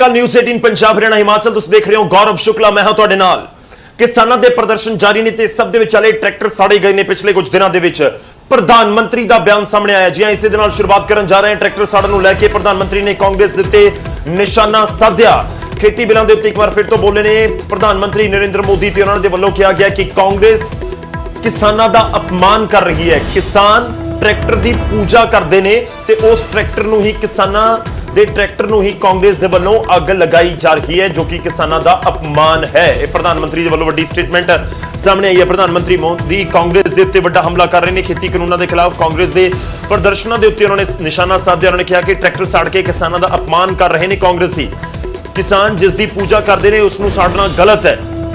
कल न्यूज़ 18 पंजाब हरियाणा हिमाचल तुम देख रहे हो गौरव शुक्ला मैं हां तुहाडे नाल। किसानां दे प्रदर्शन जारी ने ते सब दे विच चले ट्रैक्टर साड़े गए ने पिछले कुछ दिनों दे विच प्रधानमंत्री दा बयान सामने आया। जी हां इसे दे नाल शुरुआत करन जा रहे हैं। ट्रैक्टर साड़न नूं लैके प्रधानमंत्री ने कांग्रेस दे उत्ते निशाना साधिया। खेती बिलों के उत्ते एक बार फिर तो बोले ने प्रधानमंत्री नरेंद्र मोदी ते उन्हां दे वल्लों कहा गया कि कांग्रेस किसानां दा अपमान कर रही है। किसान ट्रैक्टर दी पूजा करते हैं ते उस ट्रैक्टर नूं ही किसानां दे ट्रैक्टर नूं ही कांग्रेस दे वल्लों अग लगाई जा रही है, जो कि किसानां दा अपमान है। यह प्रधानमंत्री दे वल्लों वड्डी स्टेटमेंट सामने आई है। प्रधानमंत्री मोदी कांग्रेस दे उत्ते वड्डा हमला कर रहे हैं। खेती कानूनां दे खिलाफ कांग्रेस दे प्रदर्शनां दे उत्ते उन्होंने निशाना साधया। उन्होंने कहा कि ट्रैक्टर साड़ के किसानां दा अपमान कर रहे हैं कांग्रेसी। किसान जिस दी पूजा करते हैं उसनूं साड़ना गलत है।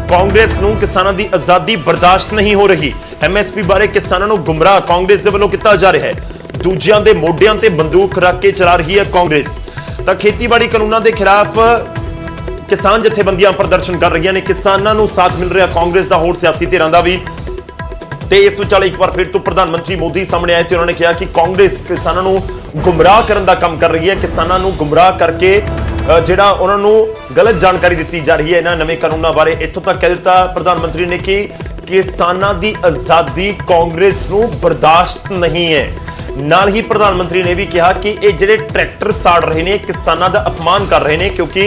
कांग्रेस नूं किसानां दी आजादी बर्दाश्त नहीं हो रही। एमएसपी बारे किसानां नूं गुमराह कांग्रेस दे वल्लों कीता जा रहा है। दूजियां दे मोढियां ते बंदूक रख के चला रही है कांग्रेस। तो खेतीबाड़ी कानूनां दे खिलाफ किसान जथेबंदियां प्रदर्शन कर रही ने। किसानां नूं साथ मिल रहा कांग्रेस दा होर सियासी धिरां दा भी। ते इस विचाले एक बार फिर तो प्रधानमंत्री मोदी सामने आए तो उन्होंने कहा कि कांग्रेस किसानां नूं गुमराह करन दा काम कर रही है। किसानां नूं गुमराह करके जिहड़ा उन्हां नूं गलत जानकारी दी जा रही है इन्हां नवे कानूनां बारे। इत्थों तक कह दिता प्रधानमंत्री ने कि किसानां दी आजादी कांग्रेस नूं बर्दाश्त नहीं है। नाल ही प्रधानमंत्री ने भी कहा कि ये जिहड़े ट्रैक्टर साड़ रहे हैं किसानां दा अपमान कर रहे हैं, क्योंकि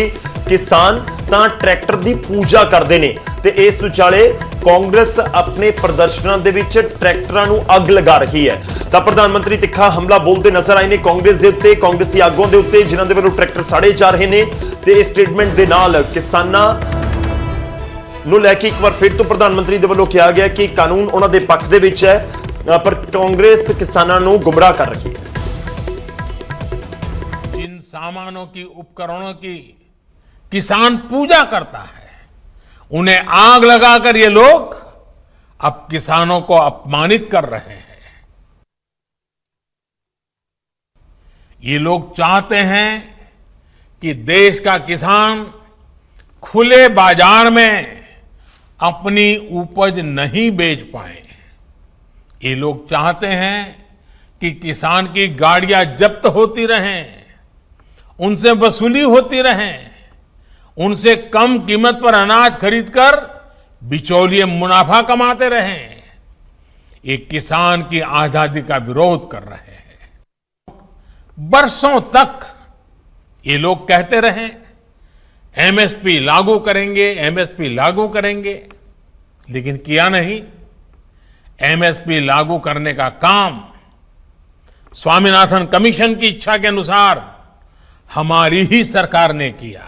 किसान तां ट्रैक्टर दी पूजा करते हैं। ते इस विचाले कांग्रेस अपने प्रदर्शनां दे विच ट्रैक्टरां नूं अग लगा रही है। तां प्रधानमंत्री तिखा हमला बोलते नजर आए ने कांग्रेस दे उत्ते, कांग्रेसी आगुआं दे उत्ते जिन्हां दे वल्लों ट्रैक्टर साड़े जा रहे हैं। ते इस स्टेटमेंट दे नाल किसानां नूं लैके एक बार फिर तो प्रधानमंत्री दे वल्लों कहा गया कि कानून उन्हां दे पक्ष दे विच है, पर कांग्रेस किसानों को गुमराह कर रही है। जिन सामानों की उपकरणों की किसान पूजा करता है उन्हें आग लगाकर ये लोग अब किसानों को अपमानित कर रहे हैं। ये लोग चाहते हैं कि देश का किसान खुले बाजार में अपनी उपज नहीं बेच पाए। ये लोग चाहते हैं कि किसान की गाड़ियां जब्त होती रहें, उनसे वसूली होती रहें, उनसे कम कीमत पर अनाज खरीदकर बिचौलिए मुनाफा कमाते रहें। ये किसान की आजादी का विरोध कर रहे हैं। बरसों तक ये लोग कहते रहे एमएसपी लागू करेंगे, एमएसपी लागू करेंगे, लेकिन किया नहीं। एमएसपी लागू करने का काम स्वामीनाथन कमीशन की इच्छा के अनुसार हमारी ही सरकार ने किया।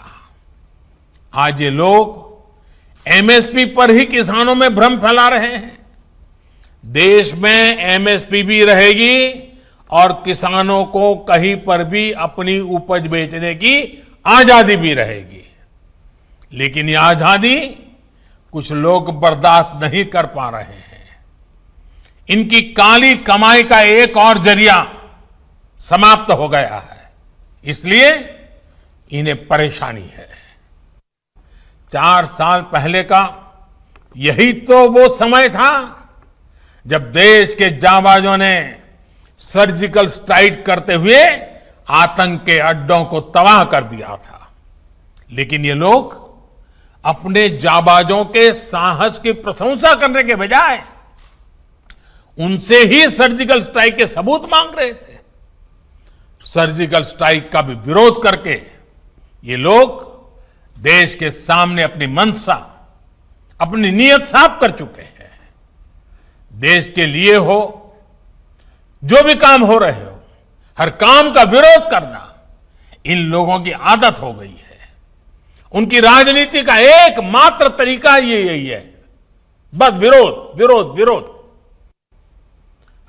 आज ये लोग एमएसपी पर ही किसानों में भ्रम फैला रहे हैं। देश में एमएसपी भी रहेगी और किसानों को कहीं पर भी अपनी उपज बेचने की आजादी भी रहेगी। लेकिन ये आजादी कुछ लोग बर्दाश्त नहीं कर पा रहे हैं। इनकी काली कमाई का एक और जरिया समाप्त हो गया है, इसलिए इन्हें परेशानी है। 4 साल पहले का यही तो वो समय था जब देश के जाबाजों ने सर्जिकल स्ट्राइक करते हुए आतंक के अड्डों को तबाह कर दिया था। लेकिन ये लोग अपने जाबाजों के साहस की प्रशंसा करने के बजाय उनसे ही सर्जिकल स्ट्राइक के सबूत मांग रहे थे। सर्जिकल स्ट्राइक का भी विरोध करके ये लोग देश के सामने अपनी मंशा, अपनी नीयत साफ कर चुके हैं। देश के लिए हो, जो भी काम हो रहे हो, हर काम का विरोध करना इन लोगों की आदत हो गई है। उनकी राजनीति का एकमात्र तरीका यही है, बस विरोध विरोध विरोध।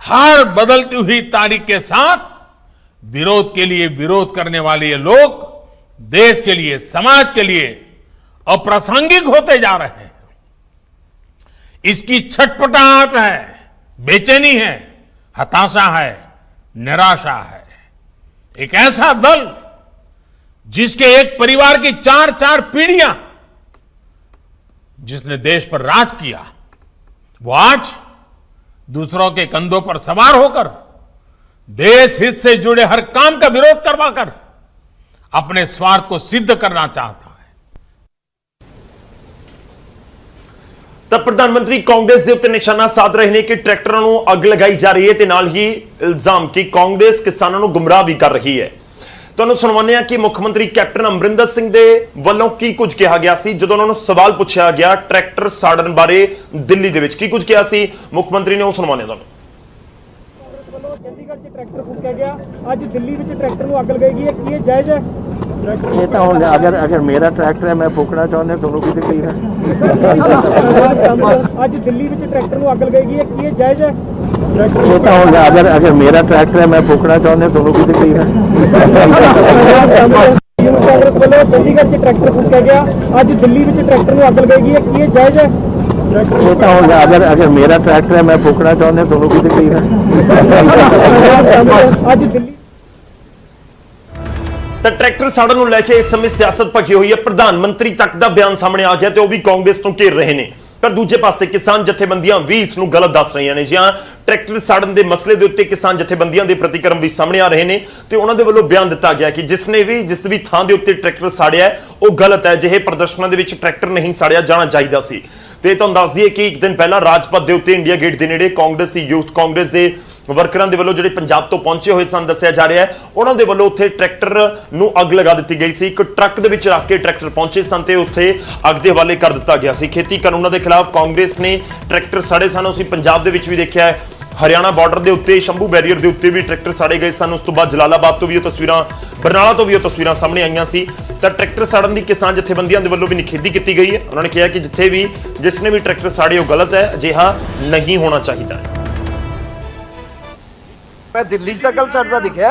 हर बदलती हुई तारीख के साथ विरोध के लिए विरोध करने वाले ये लोग देश के लिए, समाज के लिए अप्रासंगिक होते जा रहे हैं। इसकी छटपटाहट है, बेचैनी है, हताशा है, निराशा है। एक ऐसा दल जिसके एक परिवार की 4-4 पीढ़ियां जिसने देश पर राज किया, वो आज दूसरों के कंधों पर सवार होकर देश हित से जुड़े हर काम का विरोध करवाकर अपने स्वार्थ को सिद्ध करना चाहता है। ਤਾਂ ਪ੍ਰਧਾਨ ਮੰਤਰੀ ਕਾਂਗਰਸ ਦੇ ਉੱਤੇ ਨਿਸ਼ਾਨਾ ਸਾਧ ਰਹੇ ਨੇ ਕਿ ਟਰੈਕਟਰਾਂ ਨੂੰ ਅੱਗ ਲਗਾਈ ਜਾ ਰਹੀ ਹੈ ਤੇ ਨਾਲ ਹੀ ਇਲਜ਼ਾਮ ਕਿ ਕਾਂਗਰਸ ਕਿਸਾਨਾਂ ਨੂੰ ਗੁੰਮਰਾਹ ਵੀ ਕਰ ਰਹੀ ਹੈ। ਤੁਹਾਨੂੰ ਸੁਣਾਉਂਦੇ ਹਾਂ ਕਿ ਮੁੱਖ ਮੰਤਰੀ ਕੈਪਟਨ ਅਮਰਿੰਦਰ ਸਿੰਘ ਦੇ ਵੱਲੋਂ ਕੀ ਕੁਝ ਕਿਹਾ ਗਿਆ ਸੀ ਜਦੋਂ ਉਹਨਾਂ ਨੂੰ ਸਵਾਲ ਪੁੱਛਿਆ ਗਿਆ ਟਰੈਕਟਰ ਸਾੜਨ ਬਾਰੇ ਦਿੱਲੀ ਦੇ ਵਿੱਚ ਕੀ ਕੁਝ ਕਿਹਾ ਸੀ ਮੁੱਖ ਮੰਤਰੀ ਨੇ, ਉਹ ਸੁਣਾਉਂਦੇ ਹਾਂ ਤੁਹਾਨੂੰ। ਚੰਡੀਗੜ੍ਹ 'ਚ ਟਰੈਕਟਰ ਫੂਕਿਆ ਗਿਆ, ਅੱਜ ਦਿੱਲੀ ਵਿੱਚ ਟਰੈਕਟਰ ਨੂੰ ਅੱਗ ਲਗਾਈ ਗਈ ਹੈ, ਕੀ ਇਹ ਜਾਇਜ਼ ਹੈ? ये तो अगर मेरा ट्रैक्टर है मैं फूकना चाहूँ दोनों की तकलीफ है। ਅੱਜ ਦਿੱਲੀ ਵਿੱਚ ਟਰੈਕਟਰ ਨੂੰ ਅੱਗ ਲਗਾਈ ਗਈ ਹੈ, ਕੀ ਇਹ ਜਾਇਜ਼ ਹੈ? ये तो अगर मेरा ट्रैक्टर है मैं फूकना चाहूँ दोनों की तकलीफ है। ਕਾਂਗਰਸ ਵੱਲੋਂ ਚੰਡੀਗੜ੍ਹ 'ਚ ਟਰੈਕਟਰ ਫੂਕਿਆ ਗਿਆ, ਅੱਜ ਦਿੱਲੀ ਵਿੱਚ ਟਰੈਕਟਰ ਨੂੰ ਅੱਗ ਲਗਾਈ ਗਈ ਹੈ, ਕੀ ਇਹ ਜਾਇਜ਼ ਹੈ? ये तो अगर मेरा ट्रैक्टर है मैं फूकना चाहूँ दोनों की तकलीफ है। ਅੱਜ ਦਿੱਲੀ ਤਾਂ ਟਰੈਕਟਰ ਸਾੜਨ ਨੂੰ ਲੈ ਕੇ ਇਸ ਸਮੇਂ ਸਿਆਸਤ ਭਖੀ ਹੋਈ ਹੈ। ਪ੍ਰਧਾਨ ਮੰਤਰੀ ਤੱਕ ਦਾ ਬਿਆਨ ਸਾਹਮਣੇ ਆ ਗਿਆ ਤੇ ਉਹ ਵੀ ਕਾਂਗਰਸ ਤੋਂ ਘੇਰ ਰਹੇ ਨੇ, ਪਰ ਦੂਜੇ ਪਾਸੇ ਕਿਸਾਨ ਜਥੇਬੰਦੀਆਂ ਵੀ ਇਸ ਨੂੰ ਗਲਤ ਦੱਸ ਰਹੀਆਂ ਨੇ। ਜਾਂ ਟਰੈਕਟਰ ਸਾੜਨ ਦੇ ਮਸਲੇ ਦੇ ਉੱਤੇ ਕਿਸਾਨ ਜਥੇਬੰਦੀਆਂ ਦੇ ਪ੍ਰਤੀਕਰਮ ਵੀ ਸਾਹਮਣੇ ਆ ਰਹੇ ਨੇ ਤੇ ਉਹਨਾਂ ਦੇ ਵੱਲੋਂ ਬਿਆਨ ਦਿੱਤਾ ਗਿਆ ਕਿ ਜਿਸ ਵੀ ਥਾਂ ਦੇ ਉੱਤੇ ਟਰੈਕਟਰ ਸਾੜਿਆ ਉਹ ਗਲਤ ਹੈ। ਜਿਹੇ ਪ੍ਰਦਰਸ਼ਨਾਂ ਦੇ ਵਿੱਚ ਟਰੈਕਟਰ ਨਹੀਂ ਸਾੜਿਆ ਜਾਣਾ ਚਾਹੀਦਾ ਸੀ। ਤੇ ਤੁਹਾਨੂੰ ਦੱਸ ਦਈਏ ਕਿ ਇੱਕ ਦਿਨ ਪਹਿਲਾਂ ਰਾਜਪਥ ਦੇ ਉੱਤੇ ਇੰਡੀਆ ਗੇਟ ਦੇ ਨੇੜੇ ਕਾਂਗਰਸੀ ਯੂਥ ਕਾਂਗਰਸ ਦੇ ਵਰਕਰਾਂ ਦੇ ਵੱਲੋਂ ਜਿਹੜੇ ਪੰਜਾਬ ਤੋਂ ਪਹੁੰਚੇ ਹੋਏ ਸਨ ਦੱਸਿਆ ਜਾ ਰਿਹਾ ਹੈ, ਉਹਨਾਂ ਦੇ ਵੱਲੋਂ ਉੱਥੇ ਟਰੈਕਟਰ ਨੂੰ ਅੱਗ ਲਗਾ ਦਿੱਤੀ ਗਈ ਸੀ। ਇੱਕ ਟਰੱਕ ਦੇ ਵਿੱਚ ਰੱਖ ਕੇ ਟਰੈਕਟਰ ਪਹੁੰਚੇ ਸਨ ਤੇ ਉੱਥੇ ਅੱਗ ਦੇ ਹਵਾਲੇ ਕਰ ਦਿੱਤਾ ਗਿਆ ਸੀ। ਖੇਤੀ ਕਾਨੂੰਨਾਂ ਦੇ ਖਿਲਾਫ ਕਾਂਗਰਸ ਨੇ ਟਰੈਕਟਰ ਸਾੜੇ ਸਨ। ਅਸੀਂ ਪੰਜਾਬ ਦੇ ਵਿੱਚ ਵੀ ਦੇਖਿਆ ਹੈ, ਹਰਿਆਣਾ ਬਾਰਡਰ ਦੇ ਉੱਤੇ ਸ਼ੰਭੂ ਬੈਰੀਅਰ ਦੇ ਉੱਤੇ ਵੀ ਟਰੈਕਟਰ ਸਾੜੇ ਗਏ ਸਨ। ਉਸ ਤੋਂ ਬਾਅਦ ਜਲਾਲਾਬਾਦ ਤੋਂ ਵੀ ਉਹ ਤਸਵੀਰਾਂ, ਬਰਨਾਲਾ ਤੋਂ ਵੀ ਉਹ ਤਸਵੀਰਾਂ ਸਾਹਮਣੇ ਆਈਆਂ ਸੀ। ਤਾਂ ਟਰੈਕਟਰ ਸਾੜਨ ਦੀ ਕਿਸਾਨ ਜਥੇਬੰਦੀਆਂ ਦੇ ਵੱਲੋਂ ਵੀ ਨਿਖੇਧੀ ਕੀਤੀ ਗਈ ਹੈ। ਉਹਨਾਂ ਨੇ ਕਿਹਾ ਕਿ ਜਿੱਥੇ ਵੀ ਜਿਸਨੇ ਵੀ ਟਰੈਕਟਰ ਸਾੜੇ ਉਹ ਗਲਤ ਹੈ, ਅਜਿਹਾ ਨਹੀਂ ਹੋਣਾ ਚਾਹੀਦਾ ਹੈ। मैं दिल्ली च गल सड़दा दिखा,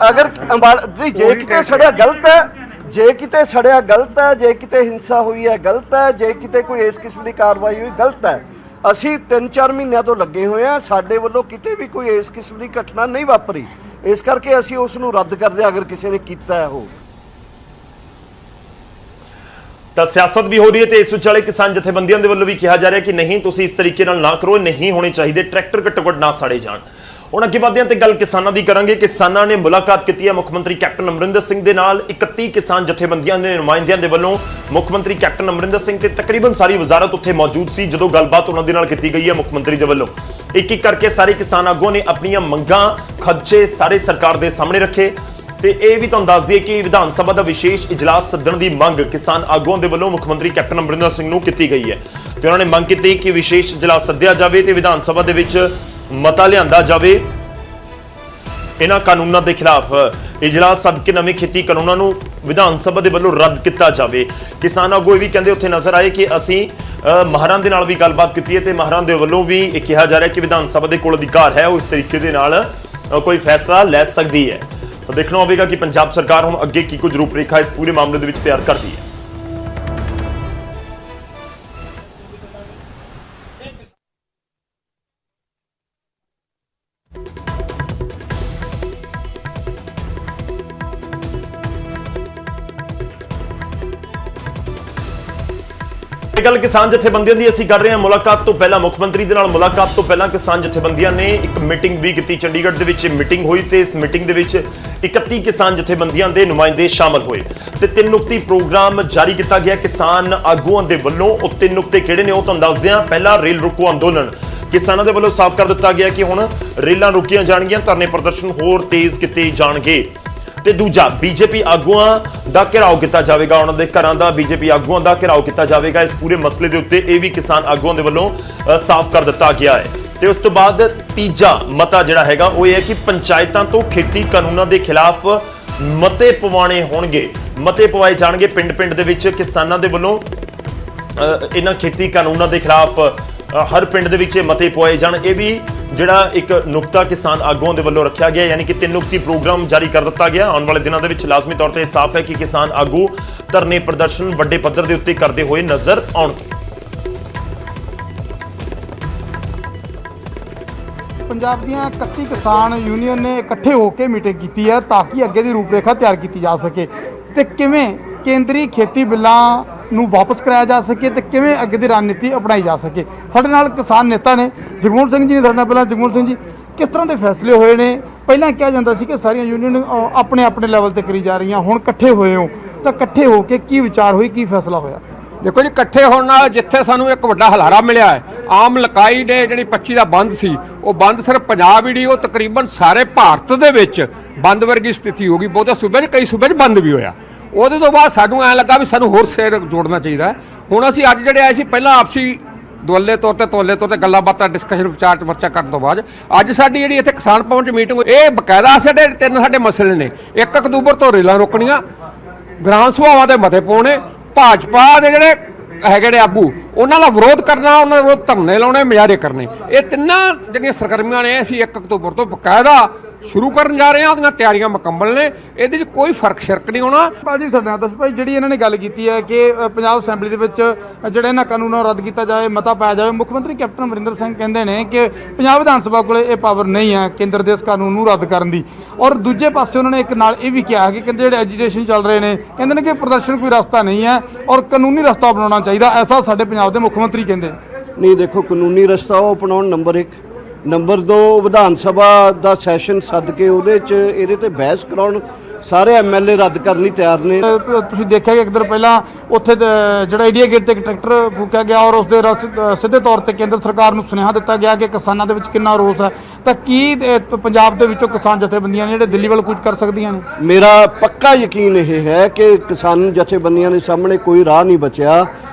अगर अंबाला जे किते सड़िया गलत है, जे किते सड़िया गलत है, जे किते हिंसा हुई है गलत है, जे किते कोई इस किस्म की कार्रवाई हुई गलत है। ਅਸੀਂ 3-4 ਮਹੀਨਿਆਂ ਤੋਂ ਲੱਗੇ ਹੋਏ ਆ, ਸਾਡੇ ਵੱਲੋਂ ਕਿਤੇ ਵੀ ਕੋਈ ਇਸ ਕਿਸਮ ਦੀ ਘਟਨਾ ਨਹੀਂ ਵਾਪਰੀ, ਇਸ ਕਰਕੇ ਅਸੀਂ ਉਸ ਨੂੰ ਰੱਦ ਕਰਦੇ ਅਗਰ ਕਿਸੇ ਨੇ ਕੀਤਾ ਹੈ ਉਹ। ਤਾਂ ਸਿਆਸਤ ਵੀ ਹੋ ਰਹੀ ਹੈ ਤੇ ਇਸ ਵਿਚਾਲੇ ਕਿਸਾਨ ਜਥੇਬੰਦੀਆਂ ਦੇ ਵੱਲੋਂ ਵੀ ਕਿਹਾ ਜਾ ਰਿਹਾ ਕਿ ਨਹੀਂ, ਤੁਸੀਂ ਇਸ ਤਰੀਕੇ ਨਾਲ ਨਾ ਕਰੋ, ਨਹੀਂ ਹੋਣੇ ਚਾਹੀਦੇ ਟਰੈਕਟਰ, ਘੱਟੋ ਘੱਟ ਨਾ ਸਾੜੇ ਜਾਣ। ਹੁਣ ਅੱਗੇ ਵਧਦੇ ਹਾਂ ਤੇ ਗੱਲ ਕਿਸਾਨਾਂ ਦੀ ਕਰਾਂਗੇ। ਕਿਸਾਨਾਂ ਨੇ ਮੁਲਾਕਾਤ ਕੀਤੀ ਹੈ ਮੁੱਖ ਮੰਤਰੀ ਕੈਪਟਨ ਅਮਰਿੰਦਰ ਸਿੰਘ ਦੇ ਨਾਲ। 31 ਕਿਸਾਨ ਜਥੇਬੰਦੀਆਂ ਦੇ ਨੁਮਾਇੰਦਿਆਂ ਦੇ ਵੱਲੋਂ ਮੁੱਖ ਮੰਤਰੀ ਕੈਪਟਨ ਅਮਰਿੰਦਰ ਸਿੰਘ ਤੇ ਤਕਰੀਬਨ ਸਾਰੀ ਵਜ਼ਾਰਤ ਉੱਥੇ ਮੌਜੂਦ ਸੀ ਜਦੋਂ ਗੱਲਬਾਤ ਉਹਨਾਂ ਦੇ ਨਾਲ ਕੀਤੀ ਗਈ ਹੈ ਮੁੱਖ ਮੰਤਰੀ ਦੇ ਵੱਲੋਂ। ਇੱਕ ਇੱਕ ਕਰਕੇ ਸਾਰੇ ਕਿਸਾਨ ਆਗੂਆਂ ਨੇ ਆਪਣੀਆਂ ਮੰਗਾਂ, ਖਦਸ਼ੇ ਸਾਰੇ ਸਰਕਾਰ ਦੇ ਸਾਹਮਣੇ ਰੱਖੇ ਤੇ ਇਹ ਵੀ ਤੁਹਾਨੂੰ ਦੱਸ ਦਈਏ ਕਿ ਵਿਧਾਨ ਸਭਾ ਦਾ ਵਿਸ਼ੇਸ਼ ਇਜਲਾਸ ਸੱਦਣ ਦੀ ਮੰਗ ਕਿਸਾਨ ਆਗੂਆਂ ਦੇ ਵੱਲੋਂ ਮੁੱਖ ਮੰਤਰੀ ਕੈਪਟਨ ਅਮਰਿੰਦਰ ਸਿੰਘ ਨੂੰ ਕੀਤੀ ਗਈ ਹੈ ਤੇ ਉਹਨਾਂ ਨੇ ਮੰਗ ਕੀਤੀ ਕਿ ਵਿਸ਼ੇਸ਼ ਇਜਲਾਸ ਸੱਦਿਆ ਜਾਵੇ ਤੇ ਵਿਧਾਨ ਸਭਾ ਦੇ ਵਿੱਚ ਮਤਾ ਲਿਆਂਦਾ ਜਾਵੇ ਇਹਨਾਂ ਕਾਨੂੰਨਾਂ ਦੇ ਖਿਲਾਫ। ਇਜਲਾਸ ਸੱਦ ਕੇ ਨਵੇਂ ਖੇਤੀ ਕਾਨੂੰਨਾਂ ਨੂੰ ਵਿਧਾਨ ਸਭਾ ਦੇ ਵੱਲੋਂ ਰੱਦ ਕੀਤਾ ਜਾਵੇ। ਕਿਸਾਨ ਆਗੂ ਇਹ ਵੀ ਕਹਿੰਦੇ ਉੱਥੇ ਨਜ਼ਰ ਆਏ ਕਿ ਅਸੀਂ ਮਾਹਰਾਂ ਦੇ ਨਾਲ ਵੀ ਗੱਲਬਾਤ ਕੀਤੀ ਹੈ ਤੇ ਮਾਹਰਾਂ ਦੇ ਵੱਲੋਂ ਵੀ ਇਹ ਕਿਹਾ ਜਾ ਰਿਹਾ ਕਿ ਵਿਧਾਨ ਸਭਾ ਦੇ ਕੋਲ ਅਧਿਕਾਰ ਹੈ, ਉਹ ਇਸ ਤਰੀਕੇ ਦੇ ਨਾਲ ਕੋਈ ਫੈਸਲਾ ਲੈ ਸਕਦੀ ਹੈ। ਤਾਂ ਦੇਖਣਾ ਹੋਵੇਗਾ ਕਿ ਪੰਜਾਬ ਸਰਕਾਰ ਹੁਣ ਅੱਗੇ ਕੀ ਕੁਝ ਰੂਪਰੇਖਾ ਇਸ ਪੂਰੇ ਮਾਮਲੇ ਦੇ ਵਿੱਚ ਤਿਆਰ ਕਰਦੀ ਹੈ। ਗੱਲ ਕਿਸਾਨ ਜਥੇਬੰਦੀਆਂ ਦੀ ਅਸੀਂ ਕਰ ਰਹੇ ਹਾਂ। ਮੁਲਾਕਾਤ ਤੋਂ ਪਹਿਲਾਂ ਮੁੱਖ ਮੰਤਰੀ ਦੇ ਨਾਲ ਮੁਲਾਕਾਤ ਤੋਂ ਪਹਿਲਾਂ ਕਿਸਾਨ ਜਥੇਬੰਦੀਆਂ ਨੇ ਇੱਕ ਮੀਟਿੰਗ ਵੀ ਕੀਤੀ। ਚੰਡੀਗੜ੍ਹ ਦੇ ਵਿੱਚ ਮੀਟਿੰਗ ਹੋਈ ਤੇ ਇਸ ਮੀਟਿੰਗ ਦੇ ਵਿੱਚ 31 ਕਿਸਾਨ ਜਥੇਬੰਦੀਆਂ ਦੇ ਨੁਮਾਇੰਦੇ ਸ਼ਾਮਲ ਹੋਏ ਤੇ 3 ਨੁਕਤੀ ਪ੍ਰੋਗਰਾਮ ਜਾਰੀ ਕੀਤਾ ਗਿਆ ਕਿਸਾਨ ਆਗੂਆਂ ਦੇ ਵੱਲੋਂ। ਉਹ 3 ਨੁਕਤੇ ਕਿਹੜੇ ਨੇ ਉਹ ਤੁਹਾਨੂੰ ਦੱਸਦੇ ਹਾਂ। ਪਹਿਲਾ, ਰੇਲ ਰੋਕੋ ਅੰਦੋਲਨ। ਕਿਸਾਨਾਂ ਦੇ ਵੱਲੋਂ ਸਾਫ਼ ਕਰ ਦਿੱਤਾ ਗਿਆ ਕਿ ਹੁਣ ਰੇਲਾਂ ਰੁਕੀਆਂ ਜਾਣਗੀਆਂ, ਧਰਨੇ ਪ੍ਰਦਰਸ਼ਨ ਹੋਰ ਤੇਜ਼ ਕੀਤੇ ਜਾਣਗੇ। ਤੇ ਦੂਜਾ, ਬੀਜੇਪੀ ਆਗੂਆਂ ਦਾ ਘਿਰਾਓ ਕੀਤਾ ਜਾਵੇਗਾ, ਉਹਨਾਂ ਦੇ ਘਰਾਂ ਦਾ ਬੀਜੇਪੀ ਆਗੂਆਂ ਦਾ ਘਿਰਾਓ ਕੀਤਾ ਜਾਵੇਗਾ। ਇਸ ਪੂਰੇ ਮਸਲੇ ਦੇ ਉੱਤੇ ਇਹ ਵੀ ਕਿਸਾਨ ਆਗੂਆਂ ਦੇ ਵੱਲੋਂ ਸਾਫ਼ ਕਰ ਦਿੱਤਾ ਗਿਆ ਹੈ। ਤੇ ਉਸ ਤੋਂ ਬਾਅਦ ਤੀਜਾ ਮਤਾ ਜਿਹੜਾ ਹੈਗਾ ਉਹ ਇਹ ਹੈ ਕਿ ਪੰਚਾਇਤਾਂ ਤੋਂ ਖੇਤੀ ਕਾਨੂੰਨਾਂ ਦੇ ਖਿਲਾਫ ਮਤੇ ਪਵਾਉਣੇ ਹੋਣਗੇ, ਮਤੇ ਪਵਾਏ ਜਾਣਗੇ ਪਿੰਡ-ਪਿੰਡ ਦੇ ਵਿੱਚ। ਕਿਸਾਨਾਂ ਦੇ ਵੱਲੋਂ ਇਹਨਾਂ ਖੇਤੀ ਕਾਨੂੰਨਾਂ ਦੇ ਖਿਲਾਫ ਹਰ ਪਿੰਡ ਦੇ ਵਿੱਚ ਮਤੇ ਪਵਾਏ ਜਾਣ। ਇਹ ਵੀ ਜਿਹੜਾ ਇੱਕ ਨੁਕਤਾ ਕਿਸਾਨ ਆਗੂਆਂ ਦੇ ਵੱਲੋਂ ਰੱਖਿਆ ਗਿਆ, ਯਾਨੀ ਕਿ 3 ਨੁਕਤੀ ਪ੍ਰੋਗਰਾਮ ਜਾਰੀ ਕਰ ਦਿੱਤਾ ਗਿਆ। ਆਉਣ ਵਾਲੇ ਦਿਨਾਂ ਦੇ ਵਿੱਚ ਲਾਜ਼ਮੀ ਤੌਰ ਤੇ ਸਾਫ਼ ਹੈ ਕਿ ਕਿਸਾਨ ਆਗੂ ਧਰਨੇ ਪ੍ਰਦਰਸ਼ਨ ਵੱਡੇ ਪੱਧਰ ਦੇ ਉੱਤੇ ਕਰਦੇ ਹੋਏ ਨਜ਼ਰ ਆਉਣਗੇ। ਪੰਜਾਬ ਦੀਆਂ 31 ਕਿਸਾਨ ਯੂਨੀਅਨ ਨੇ ਇਕੱਠੇ ਹੋ ਕੇ ਮੀਟਿੰਗ ਕੀਤੀ ਹੈ ਤਾਂ ਕਿ ਅੱਗੇ ਦੀ ਰੂਪਰੇਖਾ ਤਿਆਰ ਕੀਤੀ ਜਾ ਸਕੇ ਤੇ ਕਿਵੇਂ ਕੇਂਦਰੀ ਖੇਤੀ ਬਿੱਲਾਂ ਨੂੰ ਵਾਪਸ ਕਰਾਇਆ ਜਾ ਸਕੇ ਤੇ ਕਿਵੇਂ ਅੱਗੇ ਦੀ ਰਣਨੀਤੀ ਅਪਣਾਈ ਜਾ ਸਕੇ। ਸਾਡੇ ਨਾਲ ਕਿਸਾਨ ਨੇਤਾ ਨੇ ਜਗਮੋਹਨ ਸਿੰਘ ਜੀ ਨੇ। ਸਾਡੇ ਨਾਲ ਪਹਿਲਾਂ ਜਗਮੋਹਨ ਸਿੰਘ ਜੀ, ਕਿਸ ਤਰ੍ਹਾਂ ਦੇ ਫੈਸਲੇ ਹੋਏ ਨੇ ਪਹਿਲਾਂ ਕਿਹਾ ਜਾਂਦਾ ਸੀ ਕਿ ਸਾਰੀਆਂ ਯੂਨੀਅਨ ਆਪਣੇ ਆਪਣੇ ਲੈਵਲ ਤੇ ਕਰੀ ਜਾ ਰਹੀਆਂ, ਹੁਣ ਇਕੱਠੇ ਹੋਏ ਹੋ ਤਾਂ ਇਕੱਠੇ ਹੋ ਕੇ ਕੀ ਵਿਚਾਰ ਹੋਈ, ਕੀ ਫੈਸਲਾ ਹੋਇਆ? ਦੇਖੋ ਜੀ, ਇਕੱਠੇ ਹੋਣ ਨਾਲ ਜਿੱਥੇ ਸਾਨੂੰ ਇੱਕ ਵੱਡਾ ਹਲਾਰਾ ਮਿਲਿਆ ਹੈ, ਆਮ ਲਕਾਈ ਨੇ ਜਿਹੜੀ 25 ਦਾ ਬੰਦ ਸੀ, ਉਹ ਬੰਦ ਸਿਰਫ ਪੰਜਾਬ ਹੀ ਨਹੀਂ, ਉਹ ਤਕਰੀਬਨ ਸਾਰੇ ਭਾਰਤ ਦੇ ਵਿੱਚ ਬੰਦ ਵਰਗੀ ਸਥਿਤੀ ਹੋ ਗਈ। ਬਹੁਤੇ ਸੂਬੇ 'ਚ, ਕਈ ਸੂਬੇ 'ਚ ਬੰਦ ਵੀ ਹੋਇਆ। ਉਹਦੇ ਤੋਂ ਬਾਅਦ ਸਾਨੂੰ ਐਂ ਲੱਗਾ ਵੀ ਸਾਨੂੰ ਹੋਰ ਸਿਰ ਜੋੜਨਾ ਚਾਹੀਦਾ ਹੈ। ਹੁਣ ਅਸੀਂ ਅੱਜ ਜਿਹੜੇ ਆਏ ਸੀ, ਪਹਿਲਾਂ ਆਪਸੀ ਤੋਲੇ ਤੌਰ ਤੇ ਗੱਲਾਂ ਬਾਤਾਂ ਡਿਸਕਸ਼ਨ ਵਿਚਾਰ ਚਰਚਾ ਕਰਨ ਤੋਂ ਬਾਅਦ ਅੱਜ ਸਾਡੀ ਜਿਹੜੀ ਇੱਥੇ ਕਿਸਾਨ ਭਵਨ 'ਚ ਮੀਟਿੰਗ ਹੋਈ, ਇਹ ਬਕਾਇਦਾ ਸਾਡੇ ਸਾਡੇ ਮਸਲੇ ਨੇ। 1 ਅਕਤੂਬਰ ਤੋਂ ਰੇਲਾਂ ਰੋਕਣੀਆਂ, ਗ੍ਰਾਮ ਸਭਾਵਾਂ ਦੇ ਮਤੇ ਪਾਉਣੇ, ਭਾਜਪਾ ਦੇ ਜਿਹੜੇ ਹੈਗੇ ਨੇ ਆਗੂ ਉਹਨਾਂ ਦਾ ਵਿਰੋਧ ਕਰਨਾ, ਉਹਨਾਂ ਦੇ ਵਿਰੋਧ ਧਰਨੇ ਲਾਉਣੇ, ਮੁਜ਼ਾਹਰੇ ਕਰਨੇ। ਇਹ ਤਿੰਨਾਂ ਜਿਹੜੀਆਂ ਸਰਗਰਮੀਆਂ ਨੇ ਅਸੀਂ 1 ਅਕਤੂਬਰ ਤੋਂ ਬਕਾਇਦਾ ਸ਼ੁਰੂ ਕਰਨ ਜਾ ਰਹੇ ਹਾਂ। ਉਹਦੀਆਂ ਤਿਆਰੀਆਂ ਮੁਕੰਮਲ ਨੇ, ਇਹਦੇ 'ਚ ਕੋਈ ਫਰਕ ਸ਼ਰਕ ਨਹੀਂ ਹੋਣਾ। ਭਾਜੀ ਸਾਡੇ ਨਾਲ ਦੱਸ ਭਾਈ, ਜਿਹੜੀ ਇਹਨਾਂ ਨੇ ਗੱਲ ਕੀਤੀ ਹੈ ਕਿ ਪੰਜਾਬ ਅਸੈਂਬਲੀ ਦੇ ਵਿੱਚ ਜਿਹੜੇ ਇਹਨਾਂ ਕਾਨੂੰਨਾਂ ਨੂੰ ਰੱਦ ਕੀਤਾ ਜਾਏ, ਮਤਾ ਪਾਇਆ ਜਾਵੇ, ਮੁੱਖ ਮੰਤਰੀ ਕੈਪਟਨ ਅਮਰਿੰਦਰ ਸਿੰਘ ਕਹਿੰਦੇ ਨੇ ਕਿ ਪੰਜਾਬ ਵਿਧਾਨ ਸਭਾ ਕੋਲੇ ਇਹ ਪਾਵਰ ਨਹੀਂ ਹੈ ਕੇਂਦਰ ਦੇ ਇਸ ਕਾਨੂੰਨ ਨੂੰ ਰੱਦ ਕਰਨ ਦੀ। ਔਰ ਦੂਜੇ ਪਾਸੇ ਉਹਨਾਂ ਨੇ ਇੱਕ ਨਾਲ ਇਹ ਵੀ ਕਿਹਾ ਕਿ ਕਹਿੰਦੇ ਜਿਹੜੇ ਐਜੀਟੇਸ਼ਨ ਚੱਲ ਰਹੇ ਨੇ, ਕਹਿੰਦੇ ਨੇ ਕਿ ਪ੍ਰਦਰਸ਼ਨ ਕੋਈ ਰਸਤਾ ਨਹੀਂ ਹੈ ਔਰ ਕਾਨੂੰਨੀ ਰਸਤਾ ਅਪਣਾਉਣਾ ਚਾਹੀਦਾ, ਐਸਾ ਸਾਡੇ ਪੰਜਾਬ ਦੇ ਮੁੱਖ ਮੰਤਰੀ ਕਹਿੰਦੇ। ਨਹੀਂ, ਦੇਖੋ, ਕਾਨੂੰਨੀ ਰਸਤਾ ਉਹ ਅਪਣਾਉਣ, ਨੰਬਰ 1। ਨੰਬਰ 2, ਵਿਧਾਨ ਸਭਾ ਦਾ ਸੈਸ਼ਨ ਸੱਦ ਕੇ ਉਹਦੇ 'ਚ ਇਹਦੇ ਤੇ ਬਹਿਸ ਕਰਾਉਣ। ਸਾਰੇ ਐਮਐਲਏ ਰੱਦ ਕਰਨ ਲਈ ਤਿਆਰ ਨੇ। ਤੁਸੀਂ ਦੇਖਿਆ ਕਿ ਇੱਕ ਦਿਨ ਪਹਿਲਾਂ ਉੱਥੇ ਜਿਹੜਾ ਇੰਡੀਆ ਗੇਟ ਤੇ ਇੱਕ ਟਰੈਕਟਰ ਫੂਕਿਆ ਗਿਆ ਔਰ ਉਸ ਦੇ ਸਿੱਧੇ ਤੌਰ ਤੇ ਕੇਂਦਰ ਸਰਕਾਰ ਨੂੰ ਸੁਨੇਹਾ ਦਿੱਤਾ ਗਿਆ ਕਿ ਕਿਸਾਨਾਂ ਦੇ ਵਿੱਚ ਕਿੰਨਾ ਰੋਸ ਹੈ। ਤਾਂ ਕੀ ਪੰਜਾਬ ਦੇ ਵਿੱਚੋਂ ਕਿਸਾਨ ਜਥੇਬੰਦੀਆਂ ਨੇ ਜਿਹੜੇ ਦਿੱਲੀ ਵੱਲ ਕੂਚ ਕਰ ਸਕਦੀਆਂ ਨੇ? ਮੇਰਾ ਪੱਕਾ ਯਕੀਨ ਇਹ ਹੈ ਕਿ ਕਿਸਾਨ ਜਥੇਬੰਦੀਆਂ ਦੇ ਸਾਹਮਣੇ ਕੋਈ ਰਾਹ ਨਹੀਂ ਬਚਿਆ